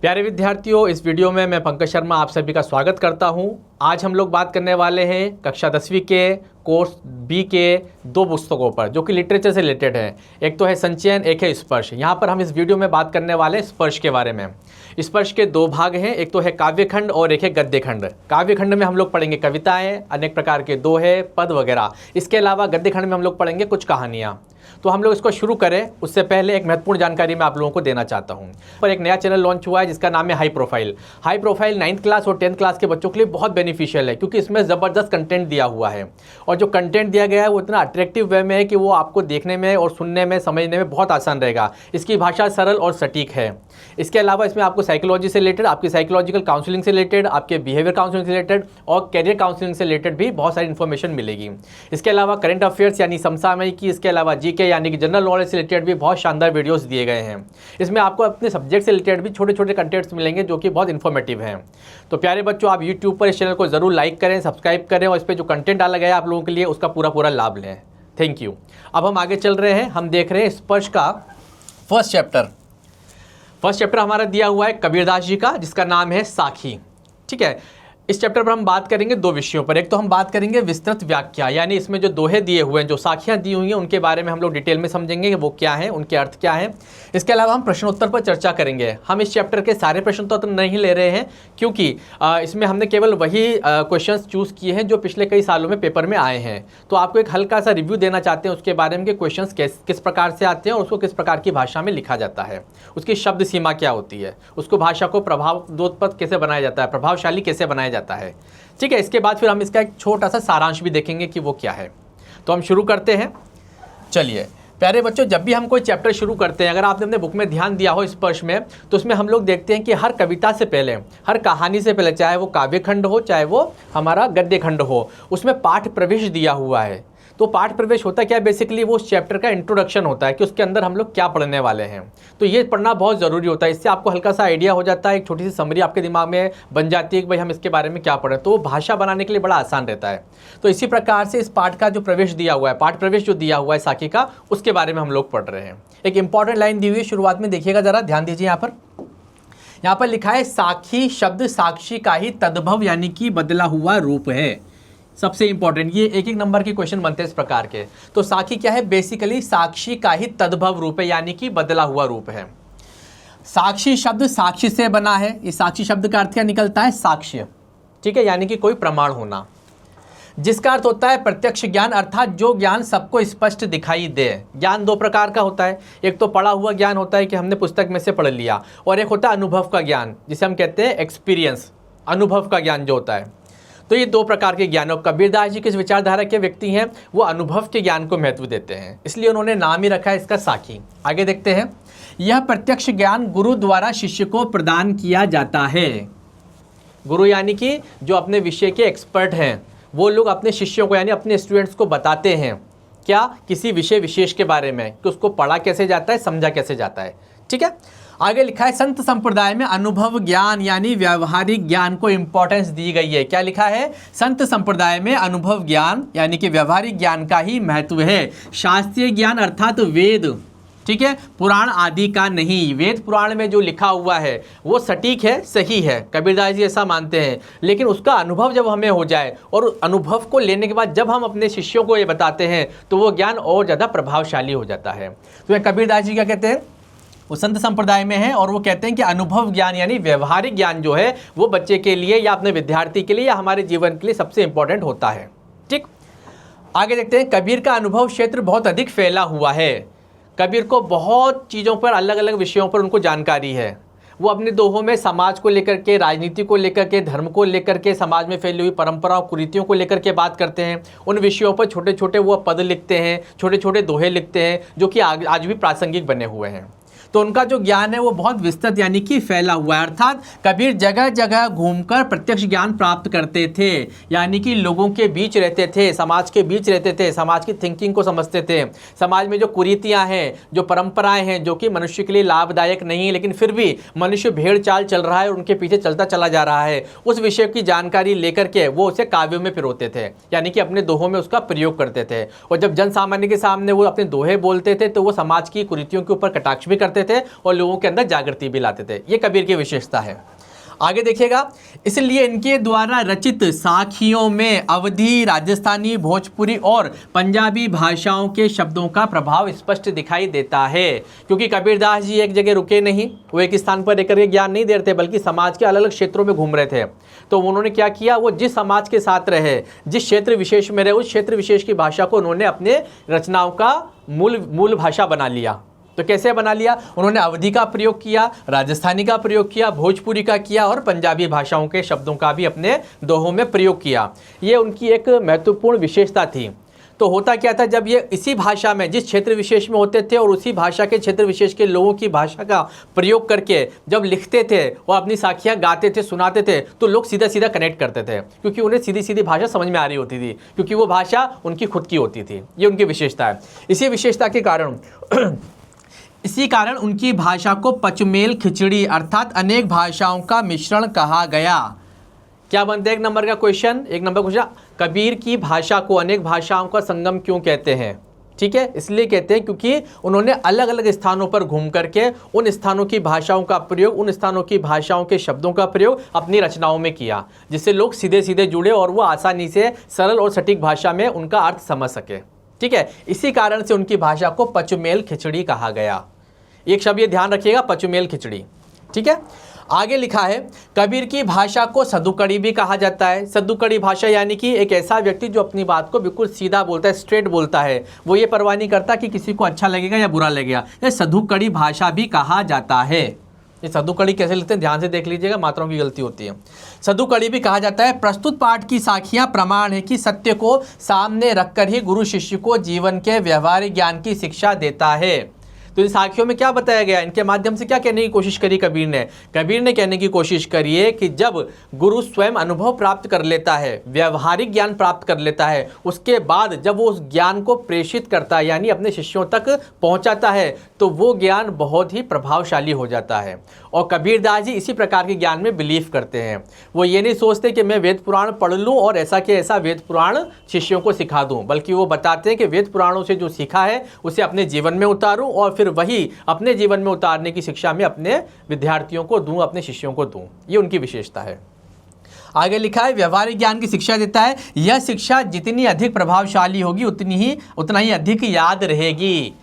प्यारे विद्यार्थियों, इस वीडियो में मैं पंकज शर्मा आप सभी का स्वागत करता हूं। आज हम लोग बात करने वाले हैं कक्षा 10वीं के कोर्स बी के दो पुस्तकों पर जो कि लिटरेचर से रिलेटेड है। एक तो है संचयन, एक है स्पर्श। यहाँ पर हम इस वीडियो में बात करने वाले हैं स्पर्श के बारे में। स्पर्श के दो भाग हैं, एक तो है काव्यखंड और एक है गद्यखंड। काव्यखंड में हम लोग पढ़ेंगे कविताएँ, अनेक प्रकार के दोहे, पद वगैरह। इसके अलावा गद्यखंड में हम लोग पढ़ेंगे कुछ कहानियाँ। तो हम लोग इसको शुरू करें उससे पहले एक महत्वपूर्ण जानकारी मैं आप लोगों को देना चाहता हूं। पर एक नया चैनल लॉन्च हुआ है जिसका नाम है high profile. High profile 9th class और 10th क्लास के बच्चों के लिए बहुत बेनिफिशियल है क्योंकि इसमें ज़बरदस्त कंटेंट दिया हुआ है। और जो कंटेंट दिया गया है वो इतना अट्रैक्टिव वे में है कि वो आपको देखने में और सुनने में, समझने में बहुत आसान रहेगा। इसकी भाषा सरल और सटीक है। इसके अलावा इसमें आपको साइकोलॉजी से रिलेटेड, आपकी साइकोलॉजिकल काउंसलिंग से रिलेटेड, आपके बिहेवियर काउंसलिंग से रिलेटेड और कैरियर काउंसलिंग से रिलेटेड भी बहुत सारी इन्फॉर्मेशन मिलेगी। इसके अलावा करंट अफेयर्स यानी समसामयिकी, इसके अलावा जीके यानी कि जनरल नॉलेज से रिलेटेड भी बहुत शानदार वीडियोस दिए गए हैं। इसमें आपको अपने सब्जेक्ट से रिलेटेड भी छोटे छोटे कंटेंट्स मिलेंगे जो कि बहुत इन्फॉर्मेटिव हैं। तो प्यारे बच्चों, आप यूट्यूब पर इस चैनल को ज़रूर लाइक करें, सब्सक्राइब करें और इस पर जो कंटेंट डाला गया है आप लोगों के लिए उसका पूरा लाभ लें। Thank you. अब हम आगे चल रहे हैं। हम देख रहे हैं स्पर्श का फर्स्ट चैप्टर हमारा दिया हुआ है कबीरदास जी का, जिसका नाम है साखी। ठीक है, इस चैप्टर पर हम बात करेंगे दो विषयों पर। एक तो हम बात करेंगे विस्तृत व्याख्या, यानी इसमें जो दोहे दिए हुए हैं, जो साखियाँ दी हुई हैं, उनके बारे में हम लोग डिटेल में समझेंगे कि वो क्या है, उनके अर्थ क्या है। इसके अलावा हम प्रश्नोत्तर पर चर्चा करेंगे। हम इस चैप्टर के सारे प्रश्नोत्तर नहीं ले रहे हैं क्योंकि इसमें हमने केवल वही क्वेश्चंस चूज़ किए हैं जो पिछले कई सालों में पेपर में आए हैं। तो आपको एक हल्का सा रिव्यू देना चाहते हैं उसके बारे में कि क्वेश्चंस किस प्रकार से आते हैं और उसको किस प्रकार की भाषा में लिखा जाता है, उसकी शब्द सीमा क्या होती है, उसको भाषा को प्रभावोत्पन्न कैसे बनाया जाता है, प्रभावशाली कैसे बनाया जाता है। ठीक है, इसके बाद फिर हम इसका एक छोटा सा सारांश भी देखेंगे कि वो क्या है। तो हम शुरू करते हैं। चलिए प्यारे बच्चों, जब भी हम कोई चैप्टर शुरू करते हैं, अगर आपने अपने बुक में ध्यान दिया हो स्पर्श में, तो उसमें हम लोग देखते हैं कि हर कविता से पहले, हर कहानी से पहले, चाहे वो काव्यखंड हो चाहे वो हमारा गद्यखंड हो, उसमें पाठ प्रवेश दिया हुआ है। तो पाठ प्रवेश होता क्या है, बेसिकली वो उस चैप्टर का इंट्रोडक्शन होता है कि उसके अंदर हम लोग क्या पढ़ने वाले हैं। तो ये पढ़ना बहुत ज़रूरी होता है। इससे आपको हल्का सा आइडिया हो जाता है, एक छोटी सी समरी आपके दिमाग में बन जाती है कि भाई हम इसके बारे में क्या पढ़ें। तो भाषा बनाने के लिए बड़ा आसान रहता है। तो इसी प्रकार से इस पाठ का जो प्रवेश दिया हुआ है, पाठ प्रवेश जो दिया हुआ है साखी का, उसके बारे में हम लोग पढ़ रहे हैं। एक इंपॉर्टेंट लाइन दी हुई है शुरुआत में, देखिएगा ज़रा, ध्यान दीजिए। यहाँ पर लिखा है साखी शब्द साक्षी का ही तद्भव यानी कि बदला हुआ रूप है। सबसे इंपॉर्टेंट, ये एक नंबर के क्वेश्चन बनते हैं इस प्रकार के। तो साखी क्या है, बेसिकली साक्षी का ही तद्भव रूप है यानी कि बदला हुआ रूप है। साक्षी शब्द साक्षी से बना है। इस साक्षी शब्द का अर्थ क्या निकलता है, साक्ष्य। ठीक है, यानी कि कोई प्रमाण होना, जिसका अर्थ होता है प्रत्यक्ष ज्ञान, अर्थात जो ज्ञान सबको स्पष्ट दिखाई दे। ज्ञान दो प्रकार का होता है, एक तो पढ़ा हुआ ज्ञान होता है कि हमने पुस्तक में से पढ़ लिया, और एक होता है अनुभव का ज्ञान जिसे हम कहते हैं एक्सपीरियंस, अनुभव का ज्ञान जो होता है। तो ये दो प्रकार के ज्ञान। और कबीरदास जी किस विचारधारा के व्यक्ति हैं, वो अनुभव के ज्ञान को महत्व देते हैं, इसलिए उन्होंने नाम ही रखा है इसका साखी। आगे देखते हैं। यह प्रत्यक्ष ज्ञान गुरु द्वारा शिष्य को प्रदान किया जाता है। गुरु यानी कि जो अपने विषय के एक्सपर्ट हैं, वो लोग अपने शिष्यों को यानी अपने स्टूडेंट्स को बताते हैं क्या, किसी विषय विशेष के बारे में, कि उसको पढ़ा कैसे जाता है, समझा कैसे जाता है। ठीक है, आगे लिखा है संत संप्रदाय में अनुभव ज्ञान यानी व्यावहारिक ज्ञान को इंपॉर्टेंस दी गई है। क्या लिखा है, संत संप्रदाय में अनुभव ज्ञान यानी कि व्यावहारिक ज्ञान का ही महत्व है। शास्त्रीय ज्ञान अर्थात वेद, ठीक है, पुराण आदि का नहीं। वेद पुराण में जो लिखा हुआ है वो सटीक है, सही है, कबीरदास जी ऐसा मानते हैं, लेकिन उसका अनुभव जब हमें हो जाए और अनुभव को लेने के बाद जब हम अपने शिष्यों को ये बताते हैं तो वो ज्ञान और ज़्यादा प्रभावशाली हो जाता है। तो कबीरदास जी क्या कहते हैं, वो संत संप्रदाय में है और वो कहते हैं कि अनुभव ज्ञान यानी व्यवहारिक ज्ञान जो है वो बच्चे के लिए या अपने विद्यार्थी के लिए या हमारे जीवन के लिए सबसे इंपॉर्टेंट होता है। ठीक, आगे देखते हैं। कबीर का अनुभव क्षेत्र बहुत अधिक फैला हुआ है। कबीर को बहुत चीज़ों पर, अलग अलग विषयों पर उनको जानकारी है। वो अपने दोहों में समाज को लेकर के, राजनीति को लेकर के, धर्म को लेकर के, समाज में फैली हुई परंपराओं कुरीतियों को लेकर के बात करते हैं। उन विषयों पर छोटे छोटे वो पद लिखते हैं, छोटे छोटे दोहे लिखते हैं जो कि आज भी प्रासंगिक बने हुए हैं। तो उनका जो ज्ञान है वो बहुत विस्तृत यानी कि फैला हुआ है। अर्थात कबीर जगह जगह घूमकर प्रत्यक्ष ज्ञान प्राप्त करते थे, यानी कि लोगों के बीच रहते थे, समाज के बीच रहते थे, समाज की थिंकिंग को समझते थे। समाज में जो कुरीतियाँ हैं, जो परंपराएं हैं जो कि मनुष्य के लिए लाभदायक नहीं है, लेकिन फिर भी मनुष्य भेड़ चाल चल रहा है और उनके पीछे चलता चला जा रहा है, उस विषय की जानकारी लेकर के वो उसे काव्यों में पिरोते थे, यानी कि अपने दोहों में उसका प्रयोग करते थे। और जब जन सामान्य के सामने वो अपने दोहे बोलते थे तो वो समाज की कुरीतियों के ऊपर कटाक्ष भी करते थे और लोगों के अंदर जागृति भी लाते थे। ये कबीर की विशेषता है। आगे देखिएगा, इसलिए इनके द्वारा रचित साखियों में अवधी, राजस्थानी, भोजपुरी और पंजाबी भाषाओं के शब्दों का प्रभाव स्पष्ट दिखाई देता है। क्योंकि कबीरदास जी एक जगह रुके नहीं, वो एक स्थान पर रहकर के ज्ञान नहीं दे रहे थे, बल्कि समाज के अलग अलग क्षेत्रों में घूम रहे थे। तो उन्होंने क्या किया, वो जिस समाज के साथ रहे, जिस क्षेत्र विशेष में रहे, उस क्षेत्र विशेष की भाषा को उन्होंने अपने रचनाओं का मूल भाषा बना लिया। तो कैसे बना लिया, उन्होंने अवधी का प्रयोग किया, राजस्थानी का प्रयोग किया, भोजपुरी का किया और पंजाबी भाषाओं के शब्दों का भी अपने दोहों में प्रयोग किया। ये उनकी एक महत्वपूर्ण विशेषता थी। तो होता क्या था, जब ये इसी भाषा में जिस क्षेत्र विशेष में होते थे और उसी भाषा के क्षेत्र विशेष के लोगों की भाषा का प्रयोग करके जब लिखते थे और अपनी साखियाँ गाते थे, सुनाते थे, तो लोग सीधा सीधा कनेक्ट करते थे, क्योंकि उन्हें सीधी सीधी भाषा समझ में आ रही होती थी, क्योंकि वो भाषा उनकी खुद की होती थी। ये उनकी विशेषता है। इसी विशेषता के कारण इसी कारण उनकी भाषा को पचमेल खिचड़ी अर्थात अनेक भाषाओं का मिश्रण कहा गया। क्या बनता है एक नंबर का क्वेश्चन, एक नंबर क्वेश्चन, कबीर की भाषा को अनेक भाषाओं का संगम क्यों कहते हैं? ठीक है, इसलिए कहते हैं क्योंकि उन्होंने अलग अलग स्थानों पर घूम करके उन स्थानों की भाषाओं का प्रयोग, उन स्थानों की भाषाओं के शब्दों का प्रयोग अपनी रचनाओं में किया, जिससे लोग सीधे सीधे जुड़े और वो आसानी से सरल और सटीक भाषा में उनका अर्थ समझ सके। ठीक है, इसी कारण से उनकी भाषा को पचमेल खिचड़ी कहा गया। एक शब्द ये ध्यान रखिएगा, पचमेल खिचड़ी। ठीक है, आगे लिखा है, कबीर की भाषा को सद्दुकड़ी भी कहा जाता है। सद्दुकड़ी भाषा यानी कि एक ऐसा व्यक्ति जो अपनी बात को बिल्कुल सीधा बोलता है, स्ट्रेट बोलता है, वो ये परवाह नहीं करता कि किसी को अच्छा लगेगा या बुरा लगेगा। ये सद्दुकड़ी भाषा भी कहा जाता है। ये सद्दुकड़ी कैसे लिखते हैं ध्यान से देख लीजिएगा, मात्राओं की गलती होती है। सद्दुकड़ी भी कहा जाता है। प्रस्तुत पाठ की साखियां प्रमाण है कि सत्य को सामने रखकर ही गुरु शिष्य को जीवन के व्यवहारिक ज्ञान की शिक्षा देता है। तो इन साखियों में क्या बताया गया, इनके माध्यम से क्या कहने की कोशिश करी कबीर ने? कबीर ने कहने की कोशिश करी है कि जब गुरु स्वयं अनुभव प्राप्त कर लेता है, व्यवहारिक ज्ञान प्राप्त कर लेता है, उसके बाद जब वो उस ज्ञान को प्रेषित करता है, यानी अपने शिष्यों तक पहुंचाता है, तो वो ज्ञान बहुत ही प्रभावशाली हो जाता है। और कबीरदास जी इसी प्रकार के ज्ञान में बिलीव करते हैं। वो ये नहीं सोचते कि मैं वेद पुराण पढ़ लूँ और ऐसा कि ऐसा वेद पुराण शिष्यों को सिखा दूँ, बल्कि वो बताते हैं कि वेद पुराणों से जो सीखा है उसे अपने जीवन में उतारूँ और फिर वही अपने जीवन में उतारने की शिक्षा में अपने विद्यार्थियों को दूं, अपने शिष्यों को दूं। ये उनकी विशेषता है। आगे लिखा है, व्यवहारिक ज्ञान की शिक्षा देता है। यह शिक्षा जितनी अधिक प्रभावशाली होगी उतना ही अधिक याद रहेगी।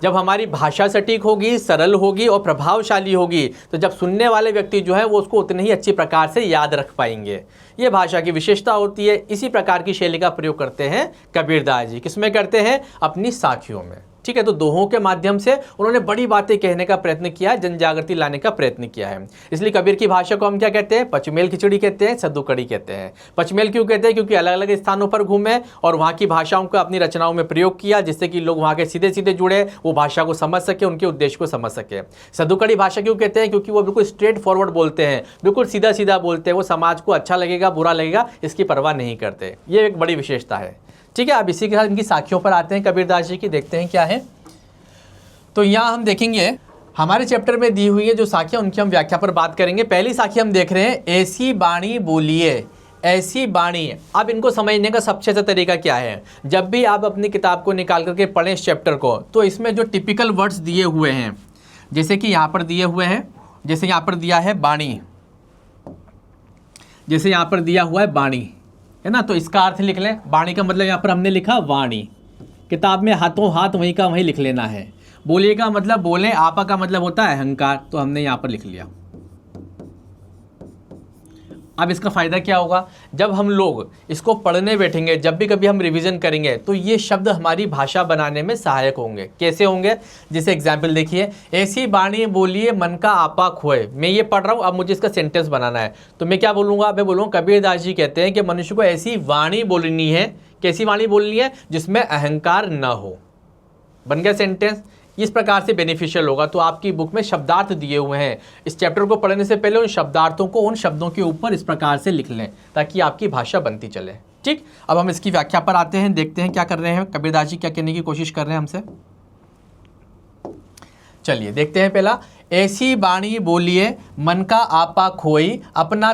जब हमारी भाषा सटीक होगी, सरल होगी और प्रभावशाली होगी, तो जब सुनने वाले व्यक्ति जो है वो उसको उतने ही अच्छी प्रकार से याद रख पाएंगे। ये भाषा की विशेषता होती है। इसी प्रकार की शैली का प्रयोग करते हैं कबीरदास जी। किसमें करते हैं? अपनी साखियों में। ठीक है, तो दोहों के माध्यम से उन्होंने बड़ी बातें कहने का प्रयत्न किया है, जन जागृति लाने का प्रयत्न किया है। इसलिए कबीर की भाषा को हम क्या कहते हैं? पचमेल खिचड़ी कहते हैं, सद्दुकड़ी कहते हैं। पचमेल क्यों कहते हैं? क्योंकि अलग अलग स्थानों पर घूमे और वहाँ की भाषाओं को अपनी रचनाओं में प्रयोग किया, जिससे कि लोग वहाँ के सीधे सीधे जुड़े, वो भाषा को समझ सके, उनके उद्देश्य को समझ सके। सद्दुकड़ी भाषा क्यों कहते हैं? क्योंकि वो बिल्कुल स्ट्रेट फॉरवर्ड बोलते हैं, बिल्कुल सीधा सीधा बोलते हैं। वो समाज को अच्छा लगेगा बुरा लगेगा इसकी परवाह नहीं करते। ये एक बड़ी विशेषता है। ठीक है, अब इसी के साथ इनकी साखियों पर आते हैं कबीरदास जी की, देखते हैं क्या है। तो यहाँ हम देखेंगे हमारे चैप्टर में दी हुई है जो साखियाँ, उनकी हम व्याख्या पर बात करेंगे। पहली साखी हम देख रहे हैं, ऐसी बाणी बोलिए। ऐसी बाणी, अब इनको समझने का सबसे अच्छा तरीका क्या है? जब भी आप अपनी किताब को निकाल करके पढ़ें इस चैप्टर को, तो इसमें जो टिपिकल वर्ड्स दिए हुए हैं, जैसे कि यहाँ पर दिए हुए हैं, जैसे यहाँ पर दिया है बाणी, जैसे यहाँ पर दिया हुआ है बाणी, है ना, तो इसका अर्थ लिख लें। बाणी का मतलब यहाँ पर हमने लिखा वाणी, किताब में हाथों हाथ वहीं का वहीं लिख लेना है। बोलिए का मतलब बोले, आपा का मतलब होता है अहंकार, तो हमने यहाँ पर लिख लिया। अब इसका फ़ायदा क्या होगा? जब हम लोग इसको पढ़ने बैठेंगे, जब भी कभी हम रिवीजन करेंगे, तो ये शब्द हमारी भाषा बनाने में सहायक होंगे। कैसे होंगे? जैसे एग्जाम्पल देखिए, ऐसी बाणी बोलिए मन का आपा खोए। मैं ये पढ़ रहा हूँ, अब मुझे इसका सेंटेंस बनाना है, तो मैं क्या बोलूँगा? मैं बोलूँगा कबीरदास जी कहते हैं कि मनुष्य को ऐसी वाणी बोलनी है। कैसी वाणी बोलनी है? जिसमें अहंकार न हो। बन गया सेंटेंस। इस प्रकार से बेनिफिशियल होगा। तो आपकी बुक में शब्दार्थ दिए हुए हैं, इस चैप्टर को पढ़ने से पहले उन शब्दार्थों को उन शब्दों के ऊपर इस प्रकार से लिख लें, ताकि आपकी भाषा बनती चले। ठीक, अब हम इसकी व्याख्या पर आते हैं, देखते हैं क्या कर रहे हैं कबीरदास जी, क्या कहने की कोशिश कर रहे हैं हमसे। चलिए देखते हैं। पहला, ऐसी बाणी बोलिए मन का आपा खोई, अपना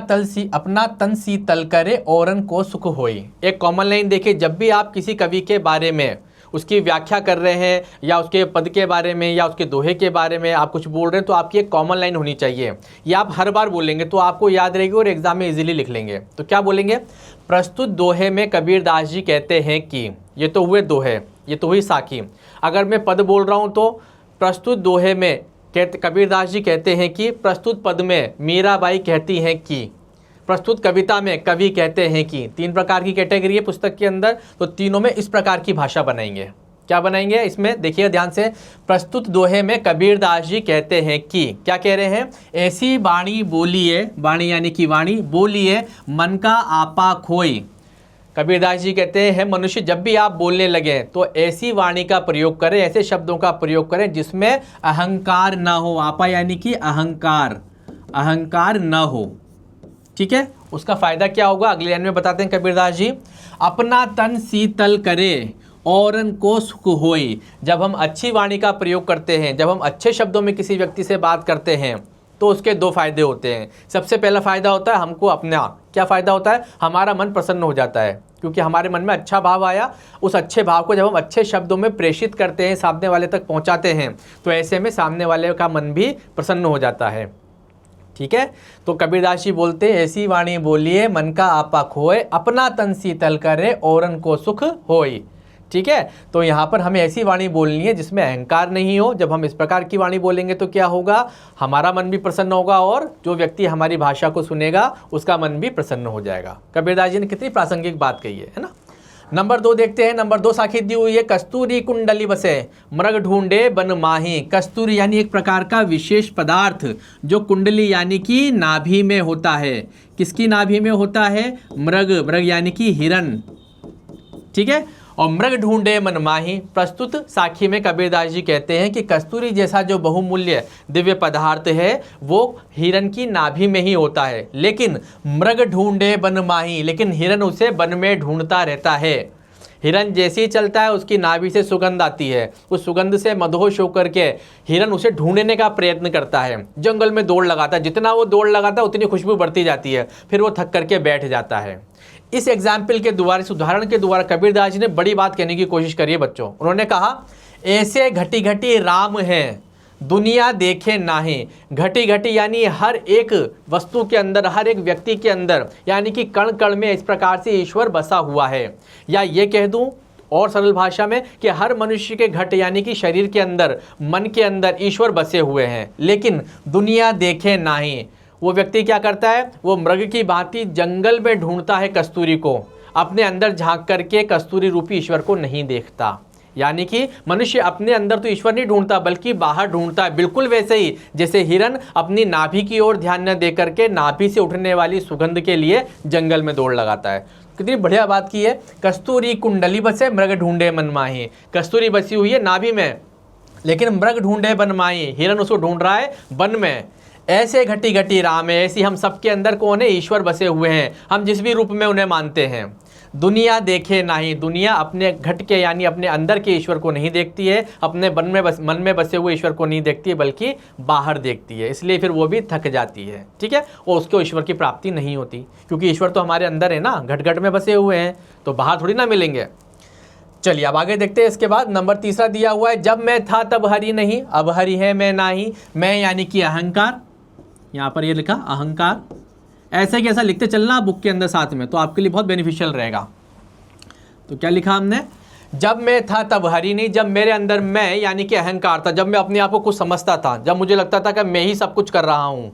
तन शीतल करे औरन को सुख होई। एक कॉमन लाइन देखिए, जब भी आप किसी कवि के बारे में उसकी व्याख्या कर रहे हैं या उसके पद के बारे में या उसके दोहे के बारे में आप कुछ बोल रहे हैं तो आपकी एक कॉमन लाइन होनी चाहिए। ये आप हर बार बोलेंगे तो आपको याद रहेगी और एग्जाम में इजीली लिख लेंगे। तो क्या बोलेंगे, प्रस्तुत दोहे में कबीरदास जी कहते हैं कि, ये तो हुए दोहे, ये तो हुई साखी। अगर मैं पद बोल रहा हूँ तो प्रस्तुत दोहे में कबीरदास जी कहते हैं कि, प्रस्तुत पद में मीराबाई कहती हैं कि, प्रस्तुत कविता में कवि कहते हैं कि। 3 प्रकार की कैटेगरी है पुस्तक के अंदर, तो तीनों में इस प्रकार की भाषा बनाएंगे। क्या बनाएंगे इसमें देखिए ध्यान से, प्रस्तुत दोहे में कबीरदास जी कहते हैं कि, क्या कह रहे हैं, ऐसी वाणी बोलिए, वाणी यानी कि वाणी बोलिए, मन का आपा खोई। कबीरदास जी कहते हैं मनुष्य जब भी आप बोलने लगे तो ऐसी वाणी का प्रयोग करें, ऐसे शब्दों का प्रयोग करें जिसमें अहंकार ना हो। आपा यानी कि अहंकार, अहंकार ना हो। ठीक है, उसका फायदा क्या होगा अगले लाइन में बताते हैं कबीरदास जी। अपना तन शीतल करे औरन को सुख होई। जब हम अच्छी वाणी का प्रयोग करते हैं, जब हम अच्छे शब्दों में किसी व्यक्ति से बात करते हैं तो उसके 2 फायदे होते हैं। सबसे पहला फ़ायदा होता है हमको अपना, क्या फ़ायदा होता है, हमारा मन प्रसन्न हो जाता है क्योंकि हमारे मन में अच्छा भाव आया। उस अच्छे भाव को जब हम अच्छे शब्दों में प्रेषित करते हैं, सामने वाले तक पहुंचाते हैं, तो ऐसे में सामने वाले का मन भी प्रसन्न हो जाता है। ठीक है, तो कबीरदास जी बोलते हैं ऐसी वाणी बोलिए, मन का आपा खोए, अपना तन शीतल करे औरन को सुख होई। ठीक है, तो यहाँ पर हमें ऐसी वाणी बोलनी है जिसमें अहंकार नहीं हो। जब हम इस प्रकार की वाणी बोलेंगे तो क्या होगा, हमारा मन भी प्रसन्न होगा और जो व्यक्ति हमारी भाषा को सुनेगा उसका मन भी प्रसन्न हो जाएगा। कबीरदास जी ने कितनी प्रासंगिक बात कही है ना। नंबर 2 देखते हैं। नंबर 2 साखी दी हुई है, कस्तूरी कुंडली बसे मृग ढूंढे बन माही। कस्तूरी यानी एक प्रकार का विशेष पदार्थ जो कुंडली यानी कि नाभि में होता है। किसकी नाभि में होता है, मृग, मृग यानी कि हिरण। ठीक है, और मृग ढूंढे मन माही। प्रस्तुत साखी में कबीरदास जी कहते हैं कि कस्तूरी जैसा जो बहुमूल्य दिव्य पदार्थ है वो हिरण की नाभि में ही होता है, लेकिन मृग ढूंढे बन माही, लेकिन हिरण उसे वन में ढूंढता रहता है। हिरण जैसे ही चलता है उसकी नाभि से सुगंध आती है, उस सुगंध से मदहोश होकर के हिरण उसे ढूंढने का प्रयत्न करता है, जंगल में दौड़ लगाता है। जितना वो दौड़ लगाता है उतनी खुशबू बढ़ती जाती है, फिर वो थक करके बैठ जाता है। इस एग्जाम्पल के द्वारा, इस उदाहरण के द्वारा कबीरदास जी ने बड़ी बात कहने की कोशिश करी है बच्चों। उन्होंने कहा ऐसे घटी घटी राम हैं दुनिया देखे नाहे। घटी घटी यानी हर एक वस्तु के अंदर, हर एक व्यक्ति के अंदर, यानी कि कण कण में इस प्रकार से ईश्वर बसा हुआ है। या ये कह दूं और सरल भाषा में कि हर मनुष्य के घट यानी कि शरीर के अंदर, मन के अंदर ईश्वर बसे हुए हैं, लेकिन दुनिया देखे नाहे। वो व्यक्ति क्या करता है, वो मृग की भांति जंगल में ढूंढता है कस्तूरी को, अपने अंदर झांक करके कस्तूरी रूपी ईश्वर को नहीं देखता। यानी कि मनुष्य अपने अंदर तो ईश्वर नहीं ढूंढता बल्कि बाहर ढूंढता है, बिल्कुल वैसे ही जैसे हिरण अपनी नाभि की ओर ध्यान न दे करके नाभि से उठने वाली सुगंध के लिए जंगल में दौड़ लगाता है। कितनी बढ़िया बात की है। कस्तूरी कुंडली बसे मृग ढूंढे मन माही। कस्तूरी बसी हुई है नाभि में, लेकिन मृग ढूंढे बन माही, हिरण उसको ढूंढ रहा है वन में। ऐसे घटी घटी राम है, ऐसी हम सबके अंदर कौन है, ईश्वर बसे हुए हैं, हम जिस भी रूप में उन्हें मानते हैं। दुनिया देखे नहीं, दुनिया अपने घट के यानी अपने अंदर के ईश्वर को नहीं देखती है, अपने मन में बसे हुए ईश्वर को नहीं देखती है, बल्कि बाहर देखती है। इसलिए फिर वो भी थक जाती है। ठीक है, और उसको ईश्वर की प्राप्ति नहीं होती, क्योंकि ईश्वर तो हमारे अंदर है ना, घट घट में बसे हुए हैं, तो बाहर थोड़ी ना मिलेंगे। चलिए अब आगे देखते हैं। इसके बाद नंबर 3 दिया हुआ है, जब मैं था तब हरि नहीं, अब हरि है मैं नाही। मैं यानी कि अहंकार, यहाँ पर ये लिखा अहंकार। ऐसे कि ऐसा लिखते चलना बुक के अंदर साथ में, तो आपके लिए बहुत बेनिफिशियल रहेगा। तो क्या लिखा हमने, जब मैं था तब हरि नहीं। जब मेरे अंदर मैं यानी कि अहंकार था, जब मैं अपने आप को कुछ समझता था, जब मुझे लगता था कि मैं ही सब कुछ कर रहा हूँ,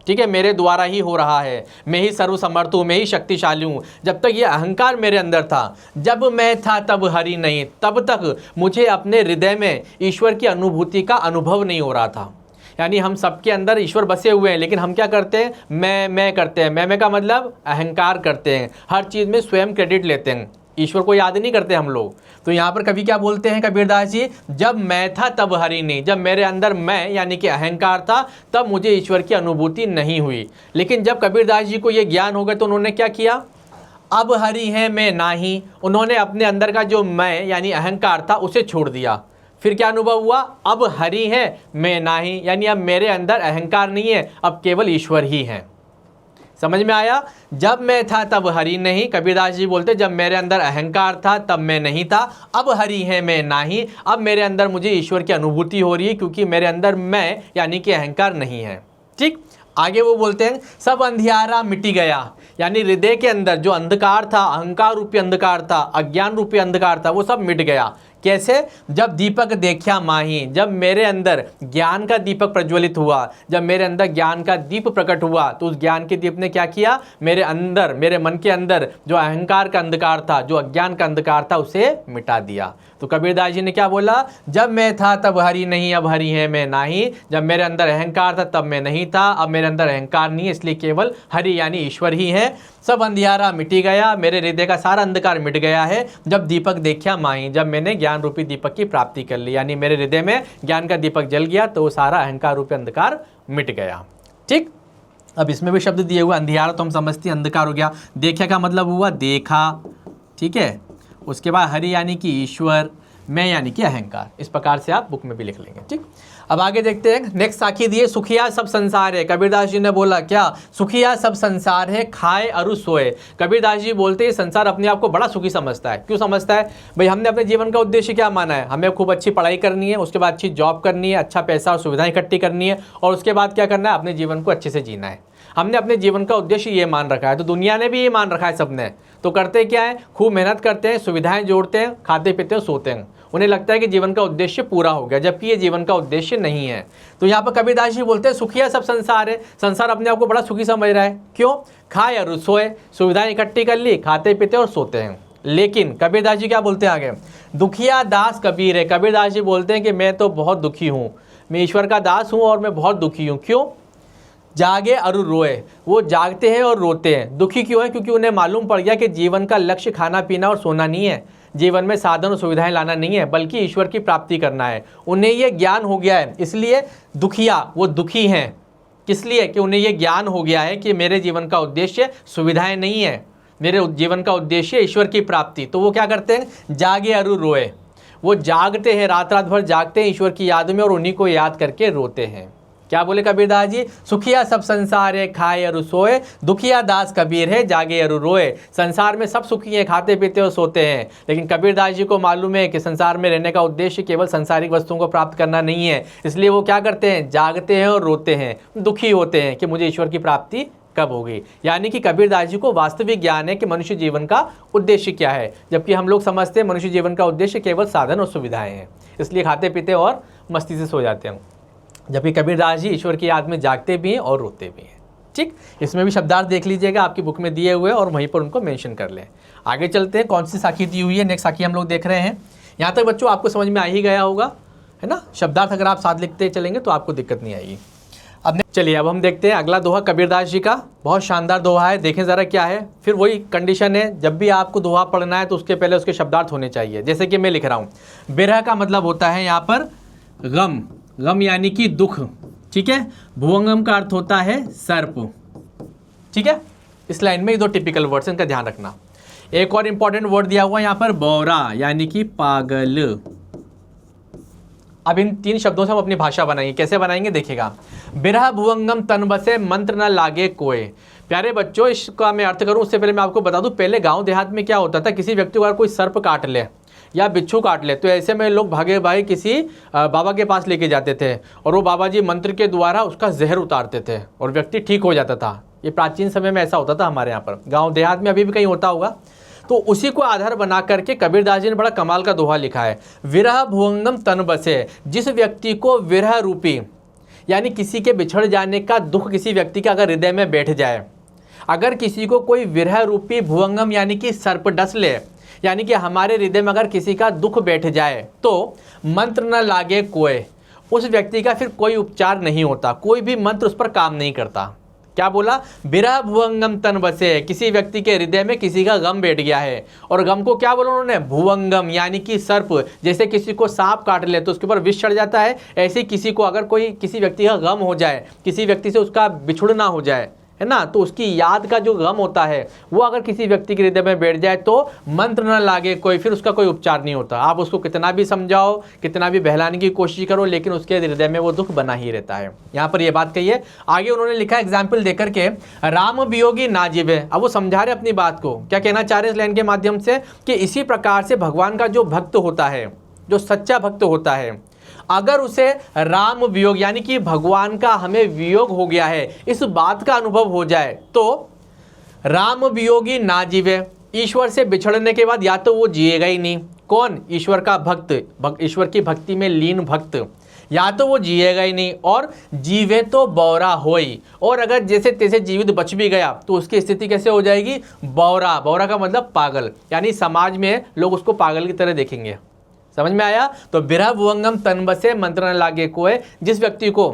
ठीक है, मेरे द्वारा ही हो रहा है, मैं ही सर्वसमर्थ हूँ, मैं ही शक्तिशाली हूँ, जब तक ये अहंकार मेरे अंदर था, जब मैं था तब हरि नहीं, तब तक मुझे अपने हृदय में ईश्वर की अनुभूति का अनुभव नहीं हो रहा था। यानी हम सबके अंदर ईश्वर बसे हुए हैं, लेकिन हम क्या करते हैं, मैं करते हैं। मैं का मतलब अहंकार करते हैं, हर चीज़ में स्वयं क्रेडिट लेते हैं, ईश्वर को याद नहीं करते हम लोग। तो यहाँ पर कभी क्या बोलते हैं कबीरदास जी, जब मैं था तब हरि नहीं। जब मेरे अंदर मैं यानी कि अहंकार था, तब मुझे ईश्वर की अनुभूति नहीं हुई। लेकिन जब कबीरदास जी को ये ज्ञान हो गया तो उन्होंने क्या किया, अब हरि है मैं नाही। उन्होंने अपने अंदर का जो मैं यानी अहंकार था उसे छोड़ दिया। फिर क्या अनुभव हुआ, अब हरि है मैं नाही, यानी अब मेरे अंदर अहंकार नहीं है, अब केवल ईश्वर ही है। समझ में आया? जब मैं था तब हरि नहीं, कबीरदास जी बोलते जब मेरे अंदर अहंकार था तब मैं नहीं था, अब हरि है मैं नाही। अब मेरे अंदर मुझे ईश्वर की अनुभूति हो रही है क्योंकि मेरे अंदर मैं यानी कि अहंकार नहीं है। ठीक, आगे वो बोलते हैं सब अंधियारा मिटी गया, यानी हृदय के अंदर जो अंधकार था, अहंकार रूपी अंधकार था, अज्ञान रूपी अंधकार था, वो सब मिट गया। कैसे? जब दीपक देखा माही, जब मेरे अंदर ज्ञान का दीपक प्रज्वलित हुआ, जब मेरे अंदर ज्ञान का दीप प्रकट हुआ, तो उस ज्ञान के दीप ने क्या किया? मेरे अंदर, मेरे मन के अंदर जो अहंकार का अंधकार था, जो अज्ञान का अंधकार था, उसे मिटा दिया। तो कबीरदास जी ने क्या बोला? जब मैं था तब हरि नहीं, अब हरि है मैं नाही। जब मेरे अंदर अहंकार था तब मैं नहीं था, अब मेरे अंदर अहंकार नहीं है, इसलिए केवल हरि यानी ईश्वर ही है। सब अंधियारा मिटी गया, मेरे हृदय का सारा अंधकार मिट गया है जब दीपक देखा माही, जब मैंने ज्ञान रूपी दीपक की प्राप्ति कर ली, यानी मेरे हृदय में ज्ञान का दीपक जल गया तो वो सारा अहंकार रूपी अंधकार मिट गया। ठीक, अब इसमें भी शब्द दिए हुए, अंधियारा तो हम समझते हैं अंधकार हो गया, देखा का मतलब हुआ देखा। ठीक है, उसके बाद हरि यानी कि ईश्वर, मैं यानी कि अहंकार। इस प्रकार से आप बुक में भी लिख लेंगे। ठीक, अब आगे देखते हैं। नेक्स्ट साखी दिए, सुखिया सब संसार है। कबीरदास जी ने बोला क्या? सुखिया सब संसार है, खाए अरु सोए। कबीरदास जी बोलते हैं संसार अपने आप को बड़ा सुखी समझता है। क्यों समझता है भाई? हमने अपने जीवन का उद्देश्य क्या माना है? हमें खूब अच्छी पढ़ाई करनी है, उसके बाद अच्छी जॉब करनी है, अच्छा पैसा और सुविधाएं इकट्ठी करनी है, और उसके बाद क्या करना है? अपने जीवन को अच्छे से जीना है। हमने अपने जीवन का उद्देश्य ये मान रखा है, तो दुनिया ने भी ये मान रखा है सबने। तो करते क्या है? खूब मेहनत करते हैं, सुविधाएं जोड़ते हैं, खाते पीते हैं, सोते हैं। उन्हें लगता है कि जीवन का उद्देश्य पूरा हो गया, जबकि ये जीवन का उद्देश्य नहीं है। तो यहाँ पर कबीरदास जी बोलते हैं सुखिया सब संसार है। संसार अपने आप को बड़ा सुखी समझ रहा है। क्यों? खाए और सोए, सुविधाएं इकट्ठी कर ली, खाते पीते और सोते हैं। लेकिन कबीरदास जी क्या बोलते हैं आगे? दुखिया दास कबीर है। कबीरदास जी बोलते हैं कि मैं तो बहुत दुखी हूँ, मैं ईश्वर का दास हूँ और मैं बहुत दुखी हूँ। क्यों? जागे अरु रोए, वो जागते हैं और रोते हैं। दुखी क्यों है? क्योंकि उन्हें मालूम पड़ गया कि जीवन का लक्ष्य खाना पीना और सोना नहीं है, जीवन में साधन और सुविधाएं लाना नहीं है, बल्कि ईश्वर की प्राप्ति करना है। उन्हें ये ज्ञान हो गया है, इसलिए दुखिया, वो दुखी हैं। किस लिए? कि उन्हें ये ज्ञान हो गया है कि मेरे जीवन का उद्देश्य सुविधाएं नहीं है, मेरे जीवन का उद्देश्य ईश्वर की प्राप्ति। तो वो क्या करते हैं? जागे अरु रोए, वो जागते हैं, रात रात भर जागते हैं ईश्वर की याद में और उन्हीं को याद करके रोते हैं। क्या बोले कबीरदास जी? सुखिया सब संसार है, खाए अरु सोए, दुखिया दास कबीर है, जागे अरु रोए। संसार में सब सुखी हैं, खाते पीते और सोते हैं, लेकिन कबीरदास जी को मालूम है कि संसार में रहने का उद्देश्य केवल सांसारिक वस्तुओं को प्राप्त करना नहीं है। इसलिए वो क्या करते हैं? जागते हैं और रोते हैं, दुखी होते हैं कि मुझे ईश्वर की प्राप्ति कब होगी। यानी कि कबीरदास जी को वास्तविक ज्ञान है कि मनुष्य जीवन का उद्देश्य क्या है, जबकि हम लोग समझते हैं मनुष्य जीवन का उद्देश्य केवल साधन और सुविधाएं हैं, इसलिए खाते पीते और मस्ती से सो जाते हैं। जबकि कबीरदास जी ईश्वर की याद में जागते भी हैं और रोते भी हैं। ठीक, इसमें भी शब्दार्थ देख लीजिएगा, आपकी बुक में दिए हुए और वहीं पर उनको मेंशन कर लें। आगे चलते हैं, कौन सी साखी दी हुई है? नेक्स्ट साखी हम लोग देख रहे हैं। यहाँ तक बच्चों आपको समझ में आ ही गया होगा, है ना? शब्दार्थ अगर आप साथ लिखते चलेंगे तो आपको दिक्कत नहीं आएगी। अब चलिए अब हम देखते हैं अगला दोहा कबीरदास जी का। बहुत शानदार दोहा है, देखें ज़रा क्या है। फिर वही कंडीशन है, जब भी आपको दोहा पढ़ना है तो उसके पहले उसके शब्दार्थ होने चाहिए। जैसे कि मैं लिख रहा हूँ, बिरह का मतलब होता है यहाँ पर गम, गम यानी कि दुख। ठीक है, भुवंगम का अर्थ होता है सर्प। ठीक है, इस लाइन में ये दो टिपिकल वर्ड्स हैं, इनका ध्यान रखना। एक और इंपॉर्टेंट वर्ड दिया हुआ है यहाँ पर, बौरा यानी कि पागल। अब इन तीन शब्दों से हम अपनी भाषा बनाएंगे। कैसे बनाएंगे देखिएगा। बिरह भुवंगम तन बसे, मंत्र न लागे कोय। प्यारे बच्चों, इसका मैं अर्थ करूं उससे पहले मैं आपको बता दूं, पहले गांव देहात में क्या होता था, किसी व्यक्ति को अगर कोई सर्प काट ले या बिच्छू काट ले तो ऐसे में लोग भागे भाई किसी बाबा के पास लेके जाते थे और वो बाबा जी मंत्र के द्वारा उसका जहर उतारते थे और व्यक्ति ठीक हो जाता था। ये प्राचीन समय में ऐसा होता था हमारे यहाँ पर, गाँव देहात में अभी भी कहीं होता होगा। तो उसी को आधार बना करके कबीरदास जी ने बड़ा कमाल का दोहा लिखा है, विरह भुवंगम तन बसे। जिस व्यक्ति को विरह रूपी यानी किसी के बिछड़ जाने का दुख किसी व्यक्ति के अगर हृदय में बैठ जाए, अगर किसी को कोई विरह रूपी भुवंगम यानी कि सर्प डस ले, यानी कि हमारे हृदय में अगर किसी का दुख बैठ जाए तो मंत्र न लागे कोय, उस व्यक्ति का फिर कोई उपचार नहीं होता, कोई भी मंत्र उस पर काम नहीं करता। क्या बोला? बिरह भुवंगम तन बसे, किसी व्यक्ति के हृदय में किसी का गम बैठ गया है। और गम को क्या बोला उन्होंने? भुवंगम यानी कि सर्प। जैसे किसी को सांप काट ले तो उसके ऊपर विष चढ़ जाता है, ऐसे किसी को अगर कोई किसी व्यक्ति का गम हो जाए, किसी व्यक्ति से उसका बिछुड़ना हो जाए, है ना, तो उसकी याद का जो गम होता है वो अगर किसी व्यक्ति के हृदय में बैठ जाए तो मंत्र न लागे कोई, फिर उसका कोई उपचार नहीं होता। आप उसको कितना भी समझाओ, कितना भी बहलाने की कोशिश करो, लेकिन उसके हृदय में वो दुख बना ही रहता है। यहाँ पर ये बात कही है। आगे उन्होंने लिखा एग्जाम्पल देकर के, राम वियोगी ना जीवे। अब वो समझा रहे अपनी बात को, क्या कहना चाह रहे हैं इस लाइन के माध्यम से, कि इसी प्रकार से भगवान का जो भक्त होता है, जो सच्चा भक्त होता है, अगर उसे राम वियोग यानी कि भगवान का हमें वियोग हो गया है, इस बात का अनुभव हो जाए, तो राम वियोगी ना जीवे, ईश्वर से बिछड़ने के बाद या तो वो जिएगा ही नहीं। कौन? ईश्वर का भक्त, ईश्वर की भक्ति में लीन भक्त, या तो वो जिएगा ही नहीं, और जीवे तो बौरा होई, और अगर जैसे तैसे जीवित बच भी गया तो उसकी स्थिति कैसे हो जाएगी? बौरा। बौरा का मतलब पागल, यानी समाज में लोग उसको पागल की तरह देखेंगे। समझ में आया? तो बिरह भुवंगम तन बसे मंत्र न लागे कोय। जिस व्यक्ति को